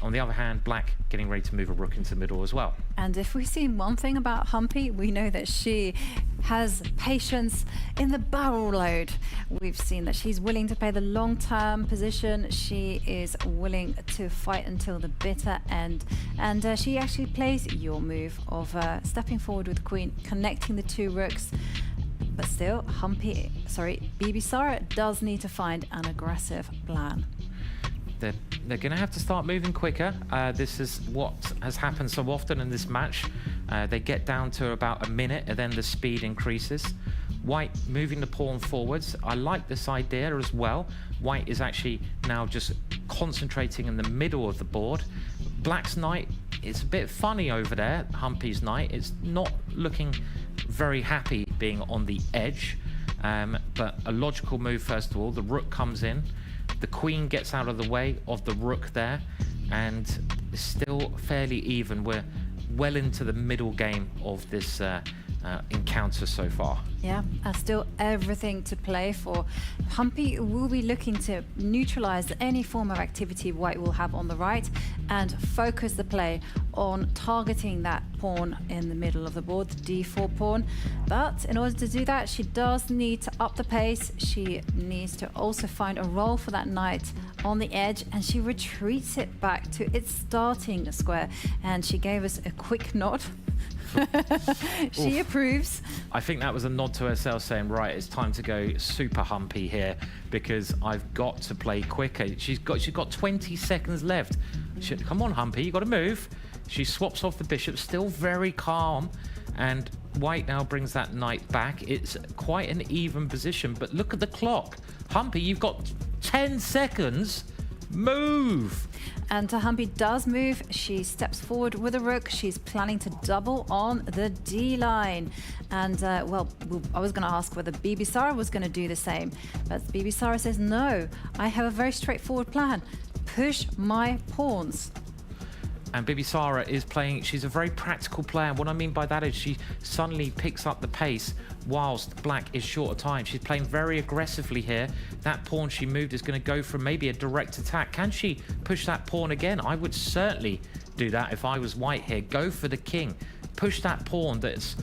On the other hand, black getting ready to move a rook into the middle as well. And if we've seen one thing about Humpy, we know that she has patience in the barrel load. We've seen that she's willing to play the long-term position. She is willing to fight until the bitter end. And she actually plays your move of stepping forward with the queen, connecting the 2 rooks. But still, Bibisara does need to find an aggressive plan. They're going to have to start moving quicker. This is what has happened so often in this match. They get down to about a minute, and then the speed increases. White moving the pawn forwards. I like this idea as well. White is actually now just concentrating in the middle of the board. Black's knight is a bit funny over there. Humpy's knight is not looking very happy being on the edge. But a logical move, first of all. The rook comes in. The queen gets out of the way of the rook there, and it's still fairly even. We're well into the middle game of this encounter so far. Yeah, still everything to play for. Humpy will be looking to neutralize any form of activity white will have on the right and focus the play on targeting that pawn in the middle of the board, the d4 pawn. But in order to do that, she does need to up the pace. She needs to also find a role for that knight on the edge, and she retreats it back to its starting square. And she gave us a quick nod. She approves. I think that was a nod to herself saying, right, it's time to go super Humpy here, because I've got to play quicker. She's got 20 seconds left. Come on, Humpy, you got to move. She swaps off the bishop, still very calm, and White now brings that knight back. It's quite an even position, but look at the clock. Humpy, you've got 10 seconds. Move! And Humpy does move. She steps forward with a rook. She's planning to double on the D line. And, well, I was going to ask whether Bibisara was going to do the same. But Bibisara says, no, I have a very straightforward plan. Push my pawns. And Bibisara is playing, she's a very practical player. What I mean by that is she suddenly picks up the pace whilst Black is short of time. She's playing very aggressively here. That pawn she moved is going to go for maybe a direct attack. Can she push that pawn again? I would certainly do that if I was White here. Go for the king. Push that pawn that's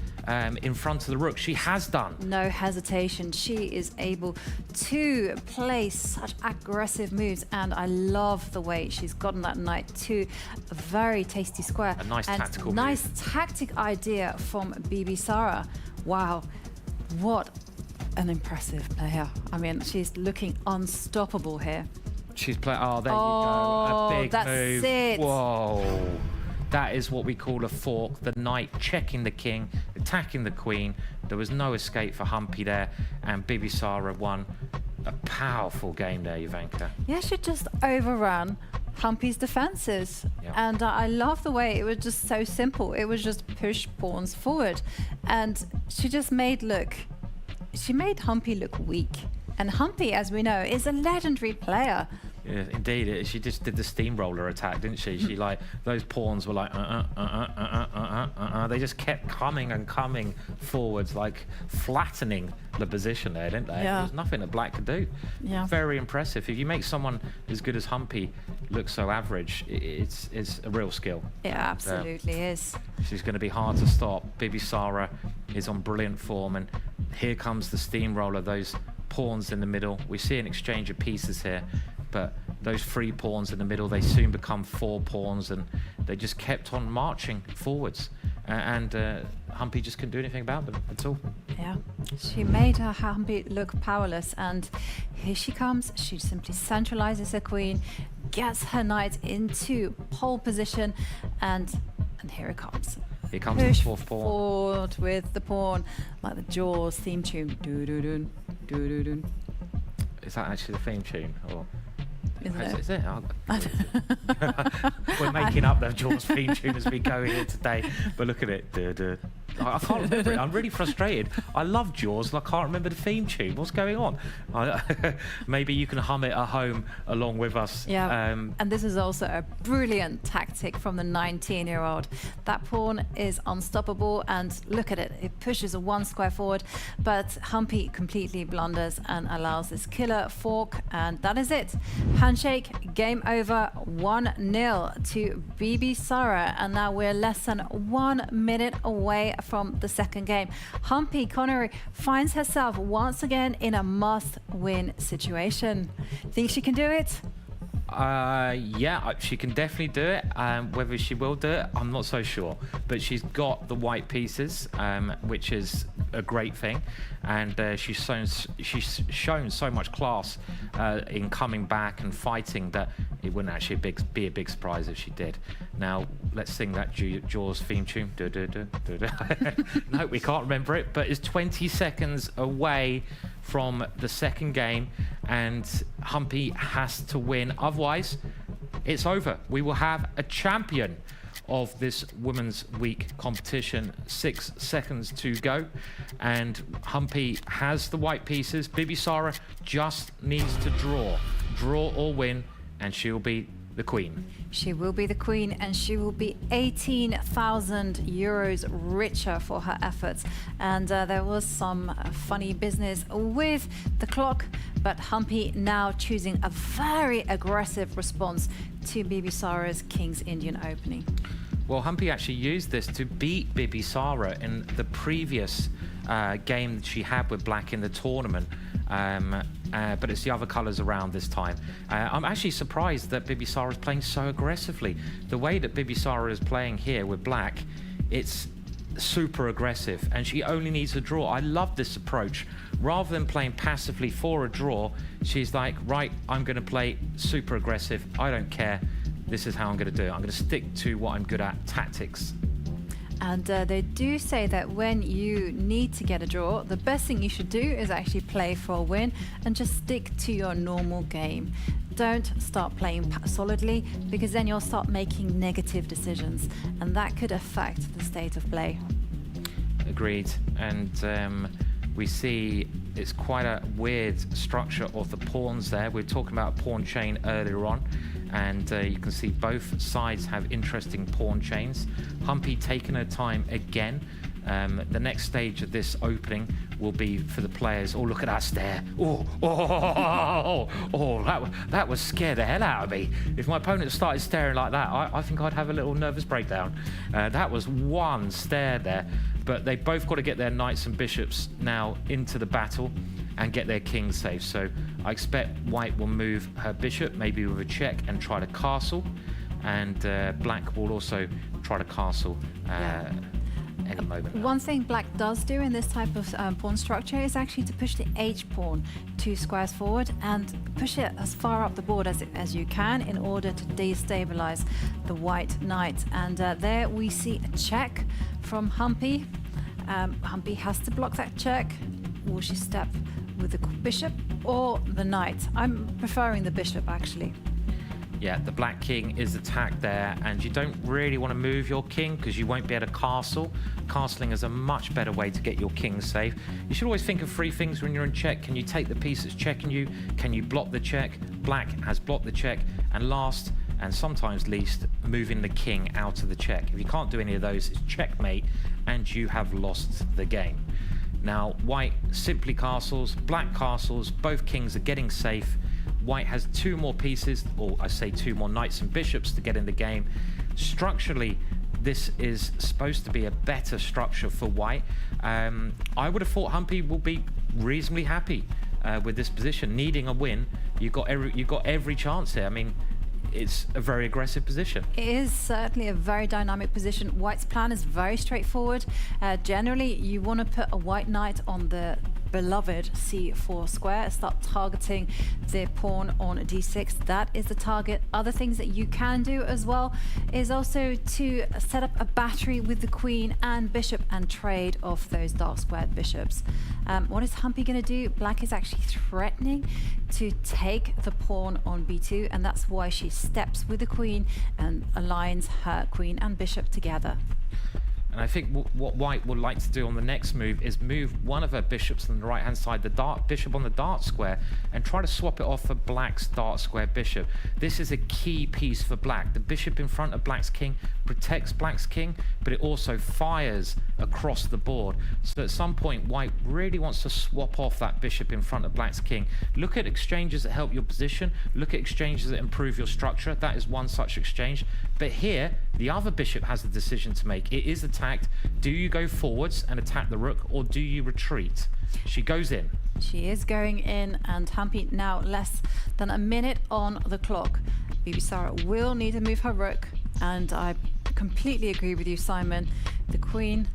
in front of the rook. She has done. No hesitation. She is able to play such aggressive moves, and I love the way she's gotten that knight to a very tasty square. A nice tactical move. Nice tactic idea from Bibisara. Wow, what an impressive player. I mean, she's looking unstoppable here. She's playing. Oh, there you go. A big that's move. it. Whoa. That is what we call a fork. The knight checking the king, attacking the queen. There was no escape for Humpy there, and Bibisara won a powerful game there, Jovanka. Yeah, she just overran Humpy's defenses. Yeah. And I love the way it was just so simple. It was just push pawns forward. And she just made Humpy look weak. And Humpy, as we know, is a legendary player. Yeah, indeed. She just did the steamroller attack, didn't she? She like, those pawns were like, They just kept coming and coming forwards, like flattening the position there, didn't they? Yeah. There was nothing that Black could do. Yeah. Very impressive. If you make someone as good as Humpy look so average, it's a real skill. It absolutely is. She's going to be hard to stop. Bibisara is on brilliant form, and here comes the steamroller, those pawns in the middle. We see an exchange of pieces here, but those 3 pawns in the middle, they soon become 4 pawns, and they just kept on marching forwards. And Humpy just couldn't do anything about them at all. Yeah, she made her Humpy look powerless, and here she comes. She simply centralizes her queen, gets her knight into pole position, and here it comes. Here comes Push the 4th pawn. forward with the pawn, like the Jaws theme tune. Do-do-dun, do-do-dun. Is that actually the theme tune? Or Isn't it? Is it? We're making up the Jaws theme tune as we go here today. But look at it. Duh. I can't remember it. I'm really frustrated. I love Jaws and I can't remember the theme tune. What's going on? Maybe you can hum it at home along with us. Yeah, and this is also a brilliant tactic from the 19-year-old. That pawn is unstoppable, and look at it. It pushes 1 square forward, but Humpy completely blunders and allows this killer fork, and that is it. Handshake, game over, 1-0 to Bibisara, and now we're less than 1 minute away from the second game. Humpy Koneru finds herself once again in a must-win situation. Think she can do it? Yeah, she can definitely do it. Whether she will do it, I'm not so sure. But she's got the white pieces, which is a great thing, and she's shown so much class in coming back and fighting that it wouldn't actually be a big surprise if she did. Now let's sing that Jaws theme tune. No, we can't remember it, but it's 20 seconds away from the second game, and Humpy has to win. Otherwise, it's over. We will have a champion of this Women's Week competition. 6 seconds to go, and Humpy has the white pieces. Bibisara just needs to draw or win, and she'll be the queen. She will be the queen, and she will be 18,000 euros richer for her efforts. And there was some funny business with the clock, but Humpy now choosing a very aggressive response to Bibisara's King's Indian opening. Well, Humpy actually used this to beat Bibisara in the previous game that she had with Black in the tournament. But it's the other colours around this time. I'm actually surprised that Bibisara is playing so aggressively. The way that Bibisara is playing here with Black, it's super aggressive, and she only needs a draw. I love this approach. Rather than playing passively for a draw, she's like, right, I'm going to play super aggressive. I don't care. This is how I'm going to do it. I'm going to stick to what I'm good at, tactics. And they do say that when you need to get a draw, the best thing you should do is actually play for a win and just stick to your normal game. Don't start playing solidly, because then you'll start making negative decisions, and that could affect the state of play. Agreed. And we see it's quite a weird structure of the pawns there. We were talking about a pawn chain earlier on, and you can see both sides have interesting pawn chains. Humpy taking her time again. The next stage of this opening will be for the players. Oh, look at that stare. That was scared the hell out of me. If my opponent started staring like that, I think I'd have a little nervous breakdown. That was one stare there. But they both got to get their knights and bishops now into the battle and get their king safe. So I expect white will move her bishop, maybe with a check, and try to castle. And black will also try to castle any moment. One thing black does do in this type of pawn structure is actually to push the h pawn 2 squares forward and push it as far up the board as you can in order to destabilize the white knight. And there we see a check from Humpy. Humpy has to block that check. Will she step with the bishop or the knight? I'm preferring the bishop, actually. Yeah, the black king is attacked there, and you don't really want to move your king because you won't be able to castle. Castling is a much better way to get your king safe. You should always think of 3 things when you're in check. Can you take the piece that's checking you? Can you block the check? Black has blocked the check. And last, and sometimes least, moving the king out of the check. If you can't do any of those, it's checkmate, and you have lost the game. Now, white simply castles, black castles, both kings are getting safe. White has 2 more pieces, or I say 2 more knights and bishops to get in the game. Structurally, this is supposed to be a better structure for white. I would have thought Humpy will be reasonably happy with this position. Needing a win, you've got every chance here. I mean, it's a very aggressive position. It is certainly a very dynamic position. White's plan is very straightforward. Generally, you want to put a white knight on the beloved c4 square, start targeting the pawn on d6. That is the target. Other things that you can do as well is also to set up a battery with the queen and bishop and trade off those dark squared bishops. What is Humpy going to do? Black is actually threatening to take the pawn on b2, and that's why she steps with the queen and aligns her queen and bishop together. And I think what white would like to do on the next move is move one of her bishops on the right-hand side, the dark bishop on the dark square, and try to swap it off for black's dark square bishop. This is a key piece for black. The bishop in front of black's king protects black's king, but it also fires across the board. So at some point, white really wants to swap off that bishop in front of black's king. Look at exchanges that help your position. Look at exchanges that improve your structure. That is one such exchange. But here, the other bishop has a decision to make. It is attacked. Do you go forwards and attack the rook, or do you retreat? She goes in. She is going in, and Humpy now less than a minute on the clock. Bibisara will need to move her rook, and I completely agree with you, Simon. The queen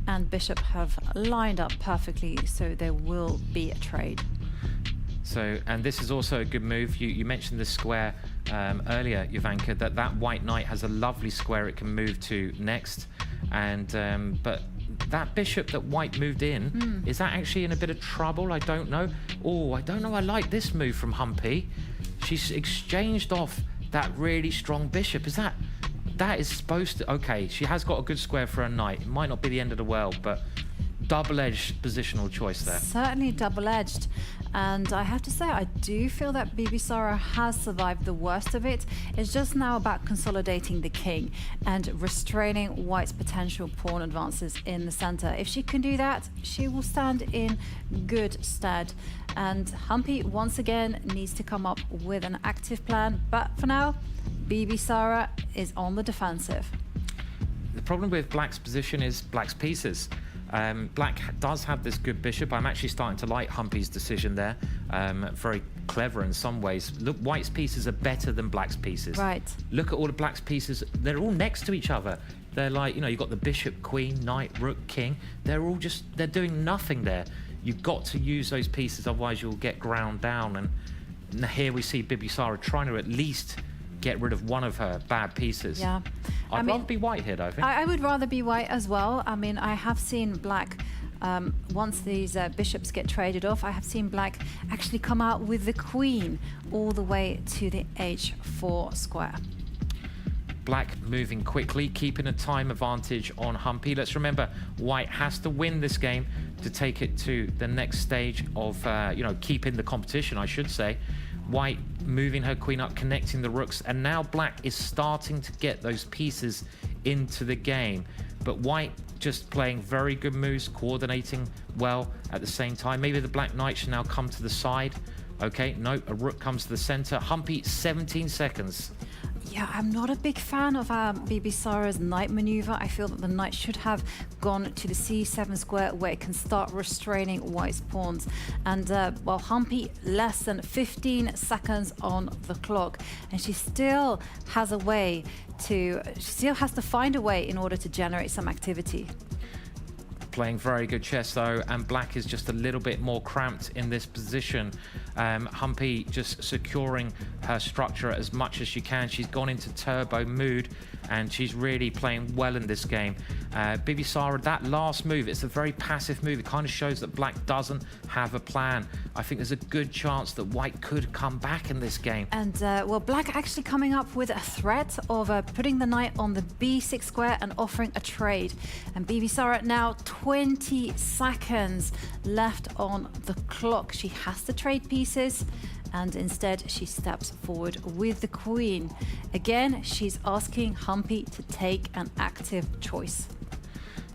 and bishop have lined up perfectly, so there will be a trade. So, and this is also a good move. You mentioned the square earlier, Jovanka, that white knight has a lovely square it can move to next. And but that bishop that white moved in, is that actually in a bit of trouble? I don't know. Oh, I don't know. I like this move from Humpy. She's exchanged off that really strong bishop. That is supposed to... Okay, she has got a good square for a knight. It might not be the end of the world, but double-edged positional choice there. Certainly double-edged. And I have to say, I do feel that Bibisara has survived the worst of it. It's just now about consolidating the king and restraining white's potential pawn advances in the center. If she can do that, she will stand in good stead. And Humpy, once again, needs to come up with an active plan. But for now, Bibisara is on the defensive. The problem with black's position is black's pieces. Black does have this good bishop. I'm actually starting to like Humpy's decision there. Very clever in some ways. Look, white's pieces are better than black's pieces. Right. Look at all the black's pieces. They're all next to each other. They're like, you've got the bishop, queen, knight, rook, king. They're doing nothing there. You've got to use those pieces, otherwise you'll get ground down. And here we see Bibisara trying to at least get rid of one of her bad pieces. Yeah. I'd rather be white here, though, I think. I would rather be white as well. I mean, I have seen black, once these bishops get traded off, I have seen black actually come out with the queen all the way to the h4 square. Black moving quickly, keeping a time advantage on Humpy. Let's remember, white has to win this game to take it to the next stage of, keeping the competition, I should say. White moving her queen up, connecting the rooks, and now black is starting to get those pieces into the game. But white just playing very good moves, coordinating well at the same time. Maybe the black knight should now come to the side. Okay, no, a rook comes to the center. Humpy, 17 seconds. Yeah, I'm not a big fan of Bibisara's knight maneuver. I feel that the knight should have gone to the c7 square where it can start restraining white's pawns. And well, Humpy less than 15 seconds on the clock, and she still has a way to, she still has to find a way in order to generate some activity. Playing very good chess though, and black is just a little bit more cramped in this position. Humpy just securing her structure as much as she can. She's gone into turbo mood and she's really playing well in this game. Bibisara, that last move, it's a very passive move. It kind of shows that black doesn't have a plan. I think there's a good chance that white could come back in this game. And well, black actually coming up with a threat of putting the knight on the b6 square and offering a trade. And Bibisara now 20 seconds left on the clock. She has to trade pieces, and instead she steps forward with the queen. Again, she's asking Humpy to take an active choice.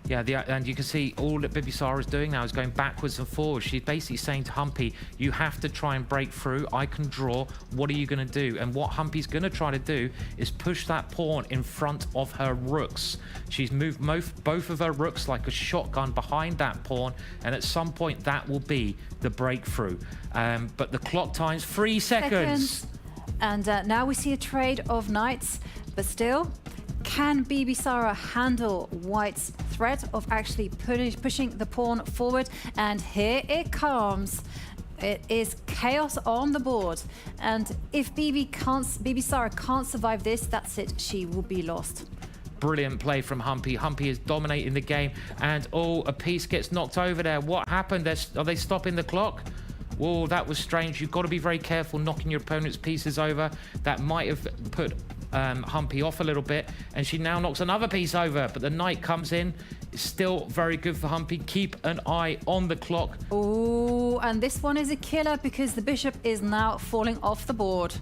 Yeah, and you can see all that Bibisara is doing now is going backwards and forwards. She's basically saying to Humpy, you have to try and break through. I can draw. What are you going to do? And what Humpy's going to try to do is push that pawn in front of her rooks. She's moved both of her rooks like a shotgun behind that pawn, and at some point that will be the breakthrough. But the clock time's 3 seconds. And now we see a trade of knights, but still, can Bibisara handle white's threat of actually pushing the pawn forward? And here it comes. It is chaos on the board. And if Bibisara can't survive this, that's it. She will be lost. Brilliant play from Humpy. Humpy is dominating the game. And, oh, a piece gets knocked over there. What happened? Are they stopping the clock? Whoa, that was strange. You've got to be very careful knocking your opponent's pieces over. That might have put Humpy off a little bit, and she now knocks another piece over, but the knight comes in. It's still very good for Humpy. Keep an eye on the clock. Oh, and this one is a killer because the bishop is now falling off the board.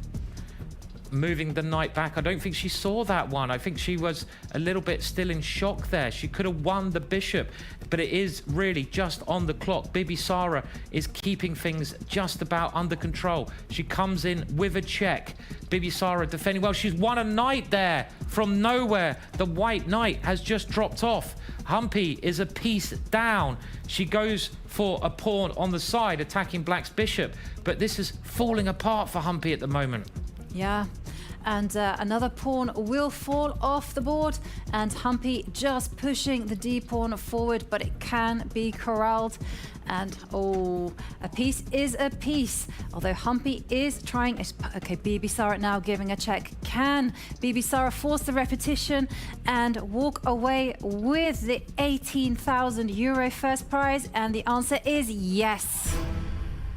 Moving the knight back. I don't think she saw that one. I think she was a little bit still in shock there. She could have won the bishop, but it is really just on the clock. Bibisara is keeping things just about under control. She comes in with a check. Bibisara defending well. She's won a knight there from nowhere. The white knight has just dropped off. Humpy is a piece down. She goes for a pawn on the side, attacking black's bishop, but this is falling apart for Humpy at the moment. Yeah, and another pawn will fall off the board, and Humpy just pushing the d pawn forward, but it can be corralled. And oh, a piece is a piece. Although Humpy is trying. Okay, Bibisara now giving a check. Can Bibisara force the repetition and walk away with the 18,000 euro first prize? And the answer is yes.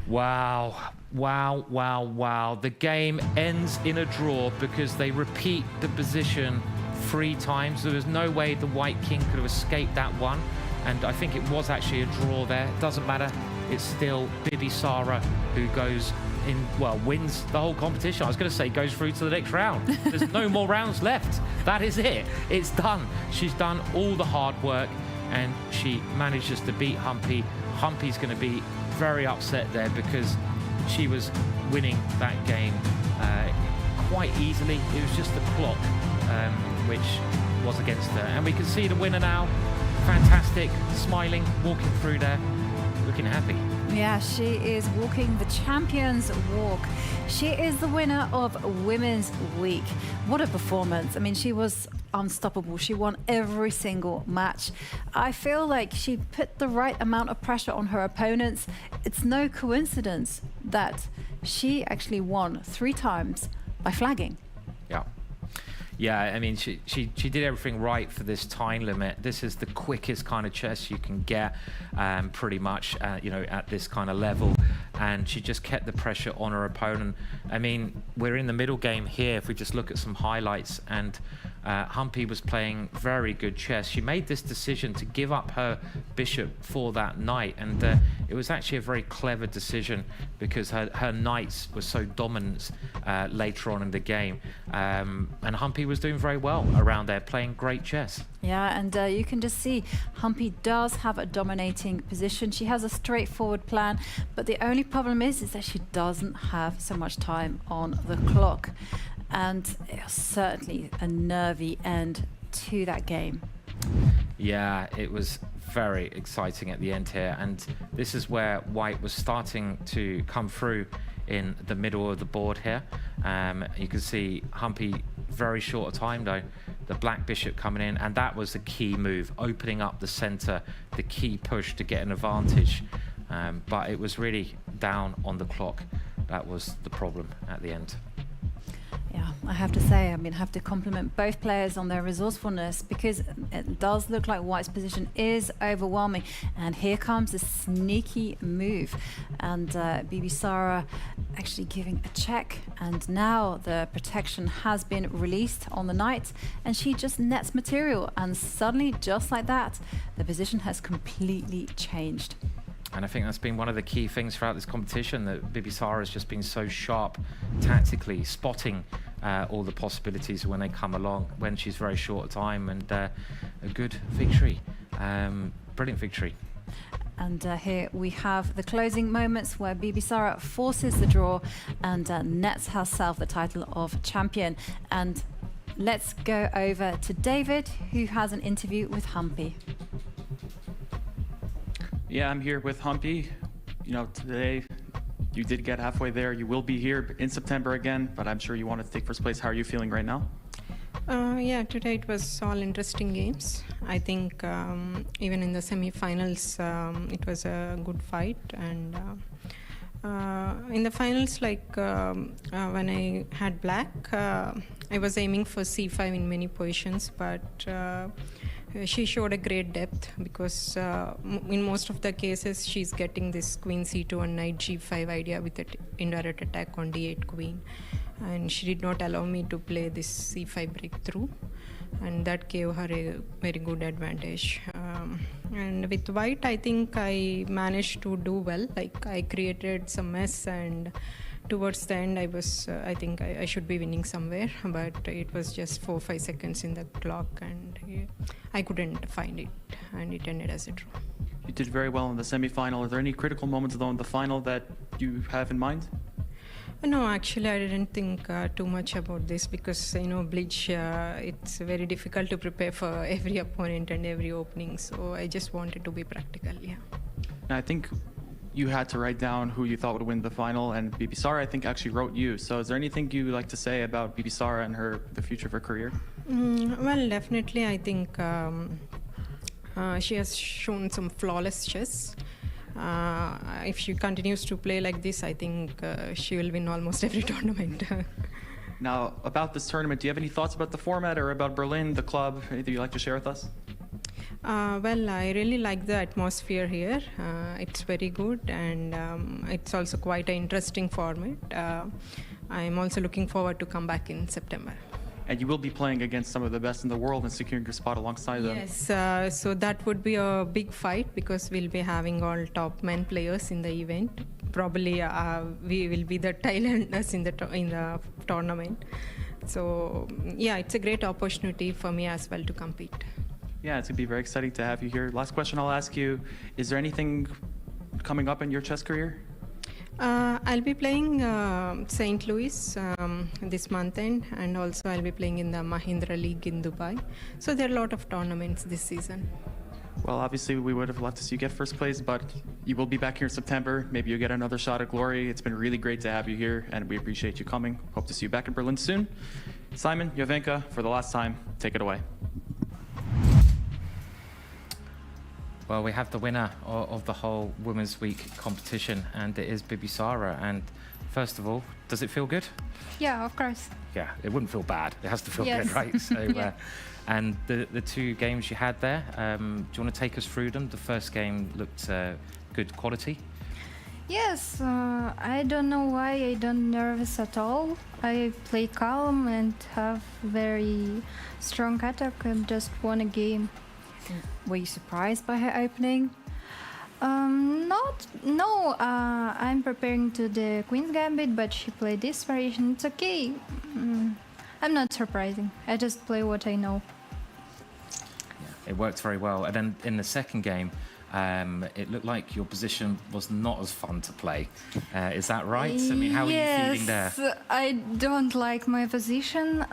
Wow. Wow, wow, wow. The game ends in a draw because they repeat the position 3 times. There was no way the white king could have escaped that one. And I think it was actually a draw there. It doesn't matter. It's still Bibisara who goes in, well, wins the whole competition. I was going to say goes through to the next round. There's no more rounds left. That is it. It's done. She's done all the hard work and she manages to beat Humpy. Humpy's going to be very upset there because she was winning that game quite easily. It was just the clock which was against her. And we can see the winner now. Fantastic, smiling, walking through there, looking happy. Yeah, she is walking the champion's walk. She is the winner of Women's Week. What a performance. I mean, she was unstoppable. She won every single match. I feel like she put the right amount of pressure on her opponents. It's no coincidence that she actually won 3 times by flagging. Yeah, Yeah, I mean, she did everything right for this time limit. This is the quickest kind of chess you can get, pretty much, you know, at this kind of level. And she just kept the pressure on her opponent. I mean, we're in the middle game here. If we just look at some highlights, and Humpy was playing very good chess. She made this decision to give up her bishop for that knight, and it was actually a very clever decision because her knights were so dominant later on in the game. And Humpy was doing very well around there, playing great chess. Yeah, and you can just see Humpy does have a dominating position. She has a straightforward plan, but the only problem is that she doesn't have so much time on the clock. And it was certainly a nervy end to that game. Yeah, it was very exciting at the end here, and this is where White was starting to come through in the middle of the board here. You can see Humpy very short of time though, the black bishop coming in, and that was the key move, opening up the center, the key push to get an advantage. But it was really down on the clock. That was the problem at the end. Yeah, I have to say, I have to compliment both players on their resourcefulness, because it does look like White's position is overwhelming. And here comes a sneaky move. And Bibisara actually giving a check. And now the protection has been released on the knight. And she just nets material. And suddenly, just like that, the position has completely changed. And I think that's been one of the key things throughout this competition, that Bibisara has just been so sharp tactically, spotting all the possibilities when they come along, when she's very short of time, and a good victory, brilliant victory. And here we have the closing moments where Bibisara forces the draw and nets herself the title of champion. And let's go over to David, who has an interview with Humpy. Yeah, I'm here with Humpy. You know, today you did get halfway there. You will be here in September again, but I'm sure you wanted to take first place. How are you feeling right now? Yeah, today it was all interesting games. I think even in the semi-finals, it was a good fight. And in the finals, like when I had black, I was aiming for c5 in many positions, but she showed a great depth, because in most of the cases she's getting this queen c2 and knight g5 idea with an indirect attack on d8 queen, and she did not allow me to play this c5 breakthrough, and that gave her a very good advantage. And with White, I think I managed to do well. Like, I created some mess, and towards the end I think I should be winning somewhere, but it was just 4-5 seconds in the clock, and I couldn't find it, and it ended as a draw. You did very well in the semi-final. Are there any critical moments though in the final that you have in mind? No, actually I didn't think too much about this, because blitz, it's very difficult to prepare for every opponent and every opening, so I just wanted to be practical. Yeah. And I think you had to write down who you thought would win the final, and Bibisara, I think, actually wrote you. So is there anything you like to say about Bibisara and the future of her career? Well, definitely I think she has shown some flawless chess. If she continues to play like this, I think she will win almost every tournament. Now, about this tournament, do you have any thoughts about the format or about Berlin, the club? Anything you'd like to share with us? Well, I really like the atmosphere here. It's very good, and it's also quite an interesting format. I'm also looking forward to come back in September. And you will be playing against some of the best in the world and securing your spot alongside them. Yes, so that would be a big fight, because we'll be having all top men players in the event. Probably we will be the Thailanders in the tournament. So yeah, it's a great opportunity for me as well to compete. Yeah, it's going to be very exciting to have you here. Last question I'll ask you, is there anything coming up in your chess career? I'll be playing St. Louis this month end, and also I'll be playing in the Mahindra League in Dubai. So there are a lot of tournaments this season. Well, obviously we would have loved to see you get first place, but you will be back here in September. Maybe you'll get another shot at glory. It's been really great to have you here, and we appreciate you coming. Hope to see you back in Berlin soon. Simon, Jovanka, for the last time, take it away. Well, we have the winner of the whole Women's Week competition, and it is Bibisara. And first of all, does it feel good? Yeah, of course. Yeah, it wouldn't feel bad. It has to feel Yes. good, right? So, Yeah. and the two games you had there, do you want to take us through them? The first game looked good quality. Yes, I don't know why I don't nervous at all. I play calm and have very strong attack and just won a game. Were you surprised by her opening? I'm preparing to the Queen's Gambit, but she played this variation. It's okay. I'm not surprising. I just play what I know. Yeah, it worked very well. And then in the second game, it looked like your position was not as fun to play. Is that right? I mean, how are you feeling there? Yes, I don't like my position.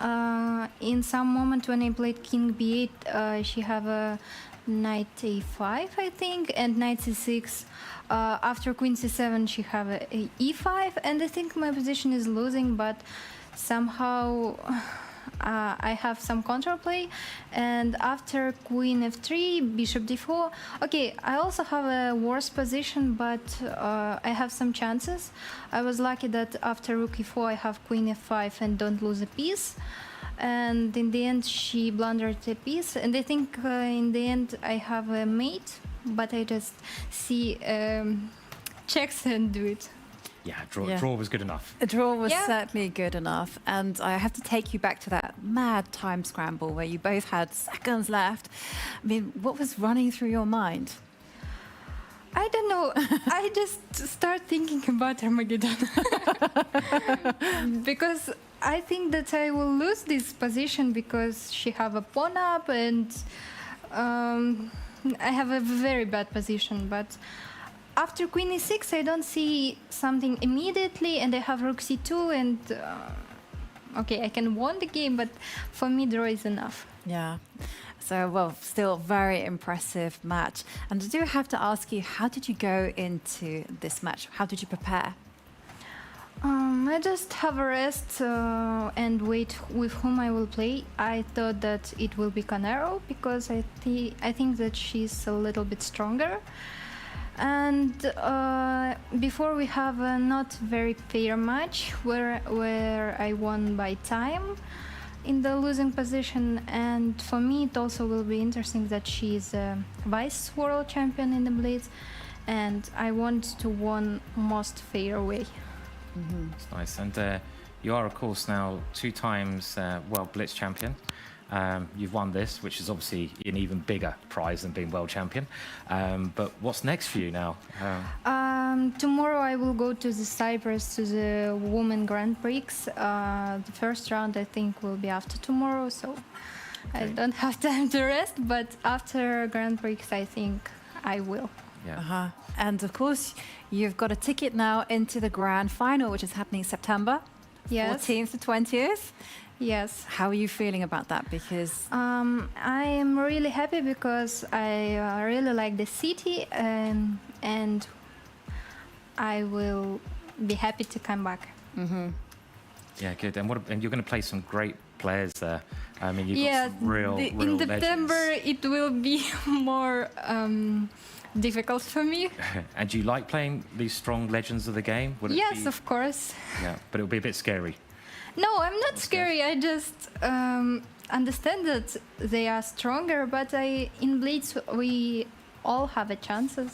In some moment when I played King B8, she have a Knight A5, I think, and Knight C6. After Queen C7, she have a E5, and I think my position is losing, but somehow I have some counterplay. And after Queen F3, Bishop D4. Okay, I also have a worse position, but I have some chances. I was lucky that after Rook E4, I have Queen F5 and don't lose a piece. And in the end, she blundered a piece. And I think in the end, I have a mate, but I just see checks and do it. Yeah, draw was good enough. A draw was Yeah. certainly good enough. And I have to take you back to that mad time scramble where you both had seconds left. I mean, what was running through your mind? I don't know. I just start thinking about Armageddon. Because I think that I will lose this position because she have a pawn up and I have a very bad position. But after Queen E6, I don't see something immediately, and I have Rook C2, and okay, I can win the game, but for me, draw is enough. Yeah. So, well, still very impressive match. And I do have to ask you, how did you go into this match? How did you prepare? I just have a rest and wait with whom I will play. I thought that it will be Koneru because I think that she's a little bit stronger. And before we have a not very fair match where I won by time in the losing position, and for me it also will be interesting that she's a vice world champion in the blitz, and I want to win most fair way. It's nice. And you are, of course, now 2 times world blitz champion. You've won this, which is obviously an even bigger prize than being world champion. But what's next for you now? Tomorrow I will go to the Cyprus to the Women Grand Prix. The first round I think will be after tomorrow, so I don't have time to rest. But after Grand Prix, I think I will. Yeah. And of course, you've got a ticket now into the grand final, which is happening September Yes. 14th to 20th. Yes. How are you feeling about that? Because I am really happy because I really like the city, and I will be happy to come back. Yeah, good. And you're going to play some great players there. I mean, you've got some real in September legends. it will be more difficult for me. And do you like playing these strong legends of the game? Would it Yes, be- of course. Yeah, but it'll be a bit scary. No, I'm not scary. I just understand that they are stronger, but in Blitz we all have a chances.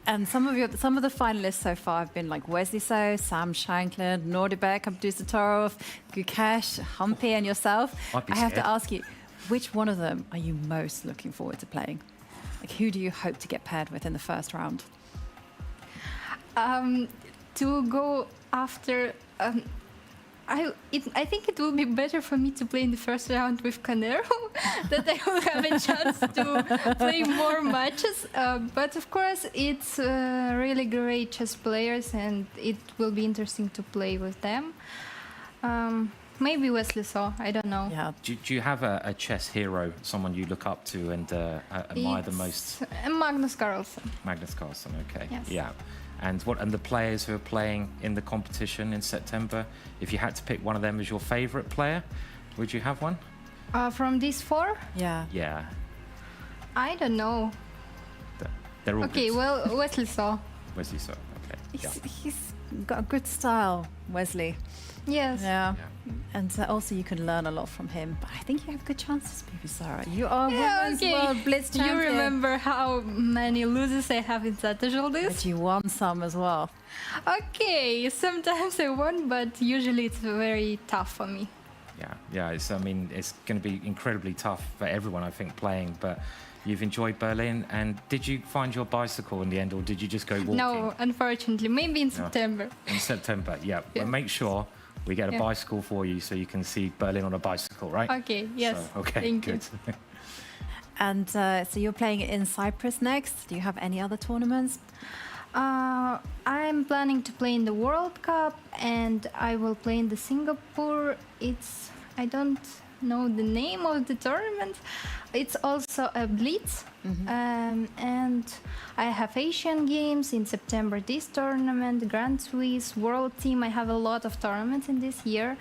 and some of the finalists so far have been like Wesley So, Sam Shankland, Nordebek, Abdusatorov, Gukesh, Humpy, and yourself. I'd be I have to scared. ask you, which one of them are you most looking forward to playing? Like, who do you hope to get paired with in the first round? To go after. I think it will be better for me to play in the first round with Koneru, that I will have a chance to play more matches. But of course, it's really great chess players, and it will be interesting to play with them. Maybe Wesley So, I don't know. Yeah. Do you have a chess hero, someone you look up to and admire the most? Magnus Carlsen. Magnus Carlsen, okay. Yes. Yeah. And the players who are playing in the competition in September, if you had to pick one of them as your favorite player, would you have one? From these 4, Yeah. Yeah. I don't know. They're all Okay, good. well, Wesley saw. Wesley, so okay. Yeah. He's got a good style, Wesley. Yes. Yeah. Yeah. And also you can learn a lot from him. But I think you have good chances, Bibisara. You are Yeah, women's okay. world blitz You champion. remember how many losers I have in Saturday this? But you won some as well. Okay, sometimes I won, but usually it's very tough for me. Yeah. It's going to be incredibly tough for everyone, I think, playing. But you've enjoyed Berlin, and did you find your bicycle in the end, or did you just go walking? No, unfortunately, maybe in September. In September, yeah. Yeah. Well, make sure we get a Yeah. bicycle for you so you can see Berlin on a bicycle, right? Okay, yes. So, okay, Thank good. you. And so you're playing in Cyprus next. Do you have any other tournaments? I'm planning to play in the World Cup, and I will play in the Singapore. I don't know the name of the tournament. It's also a blitz. And I have Asian Games in September, this tournament, Grand Swiss, World Team. I have a lot of tournaments in this year.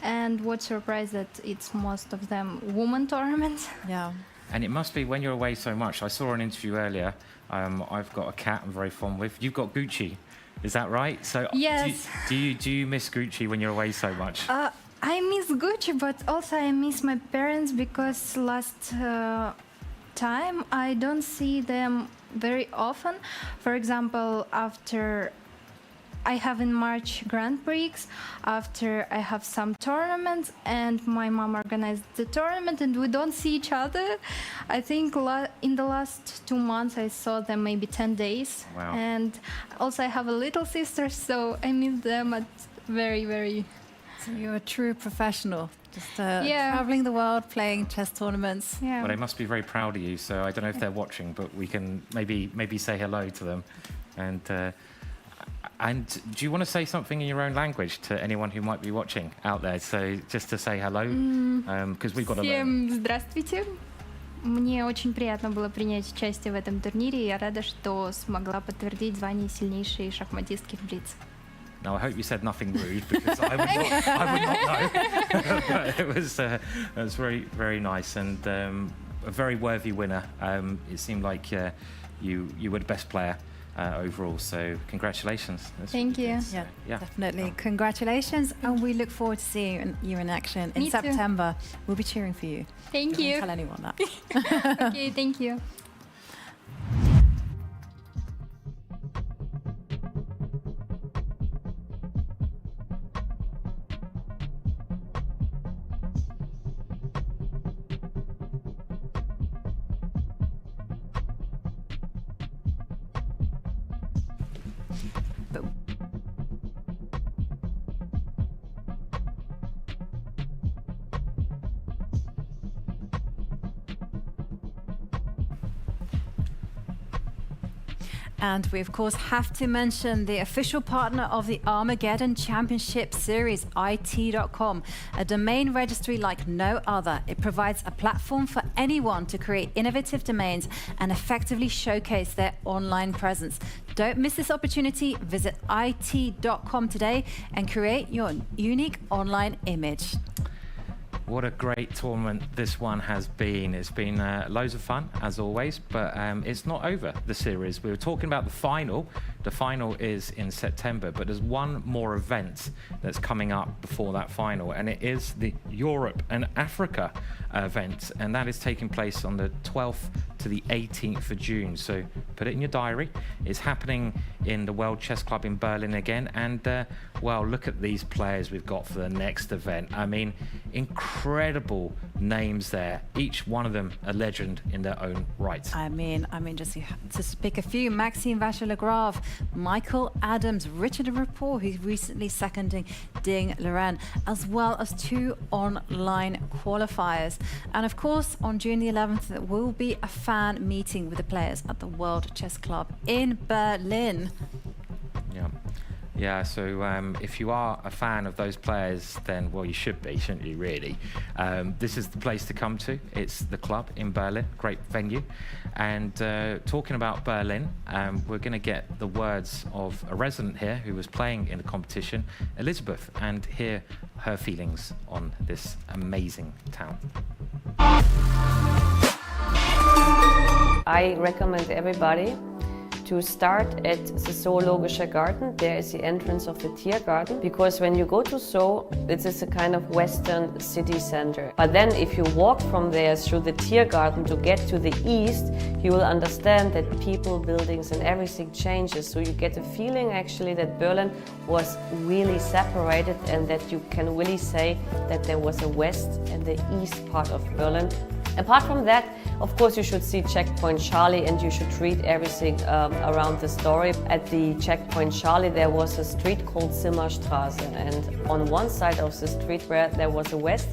And what surprise that it's most of them women tournaments. Yeah. And it must be when you're away so much. I saw an interview earlier. I've got a cat I'm very fond with. You've got Gucci, is that right? So Yes. Do you miss Gucci when you're away so much? I miss Gucci, but also I miss my parents because last time I don't see them very often. For example, after I have in March Grand Prix, after I have some tournaments, and my mom organized the tournament, and we don't see each other. I think in the last 2 months I saw them maybe 10 days. Wow. And also I have a little sister, so I miss them at very. So you're a true professional. Just Yeah. traveling the world, playing chess tournaments. Yeah. Well, they must be very proud of you. So I don't know if they're watching, but we can maybe say hello to them. And do you want to say something in your own language to anyone who might be watching out there? So just to say hello, because we've got to learn. Всем здравствуйте. Мне очень приятно было принять участие в этом турнире, и я рада, что смогла подтвердить звание сильнейшей шахматистки в блиц. Now, I hope you said nothing rude because I would not know. But it was very, very nice and a very worthy winner. It seemed like you were the best player overall. So congratulations. That's Thank really you. good. So, Yeah, definitely. Congratulations, and we look forward to seeing you in action in Me too. September. We'll be cheering for you. Thank Don't you. tell anyone that. Okay, thank you. And we, of course, have to mention the official partner of the Armageddon Championship Series, IT.com, a domain registry like no other. It provides a platform for anyone to create innovative domains and effectively showcase their online presence. Don't miss this opportunity. Visit IT.com today and create your unique online image. What a great tournament this one has been. It's been loads of fun, as always, but it's not over, the series. We were talking about the final. The final is in September, but there's one more event that's coming up before that final, and it is the Europe and Africa event, and that is taking place on the 12th to the 18th of June. So put it in your diary. It's happening in the World Chess Club in Berlin again, and well, look at these players we've got for the next event. I mean, incredible names there. Each one of them a legend in their own right. I mean, just to pick a few: Maxime Vachier-Lagrave, Michael Adams, Richard Rapport, who's recently seconding Ding Liren, as well as 2 online qualifiers. And of course, on June the 11th, there will be a fan meeting with the players at the World Chess Club in Berlin. Yeah, so if you are a fan of those players, then, well, you should be, shouldn't you, really? This is the place to come to. It's the club in Berlin, great venue. And talking about Berlin, we're going to get the words of a resident here who was playing in the competition, Elisabeth, and hear her feelings on this amazing town. I recommend everybody to start at the Zoologische Garden. There is the entrance of the Tiergarten, because when you go to Zoo, it is a kind of Western city center. But then if you walk from there through the Tiergarten to get to the east, you will understand that people, buildings and everything changes. So you get a feeling actually that Berlin was really separated, and that you can really say that there was a west and the east part of Berlin. Apart from that, of course, you should see Checkpoint Charlie, and you should read everything around the story. At the Checkpoint Charlie, there was a street called Zimmerstraße, and on one side of the street where there was a west,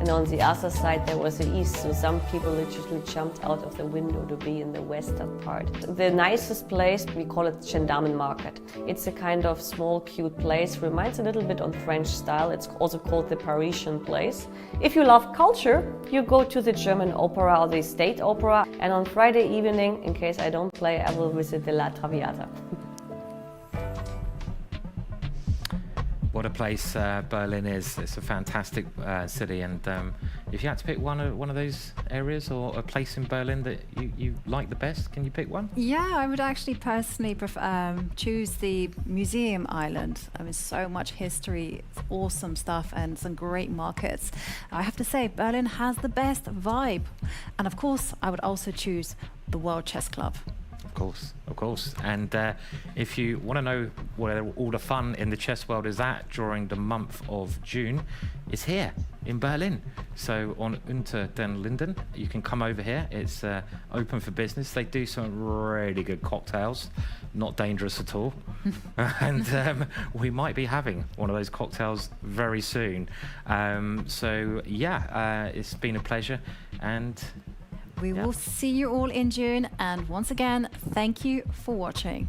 and on the other side there was the east. So some people literally jumped out of the window to be in the western part. The nicest place, we call it Gendarmen Market. It's a kind of small, cute place, reminds a little bit on French style. It's also called the Parisian place. If you love culture, you go to the German Opera or the State Opera. And on Friday evening, in case I don't play, I will visit the La Traviata. What a place Berlin is. It's a fantastic city, and if you had to pick one of those areas or a place in Berlin that you like the best, can you pick one? Yeah, I would actually personally choose the Museum Island. I mean, so much history, awesome stuff, and some great markets. I have to say, Berlin has the best vibe. And of course, I would also choose the World Chess Club. Of course. And if you want to know where all the fun in the chess world is at during the month of June, it's here in Berlin. So on Unter den Linden, you can come over here. It's open for business. They do some really good cocktails, not dangerous at all. And we might be having one of those cocktails very soon. So yeah, it's been a pleasure. And we will see you all in June, and once again, thank you for watching.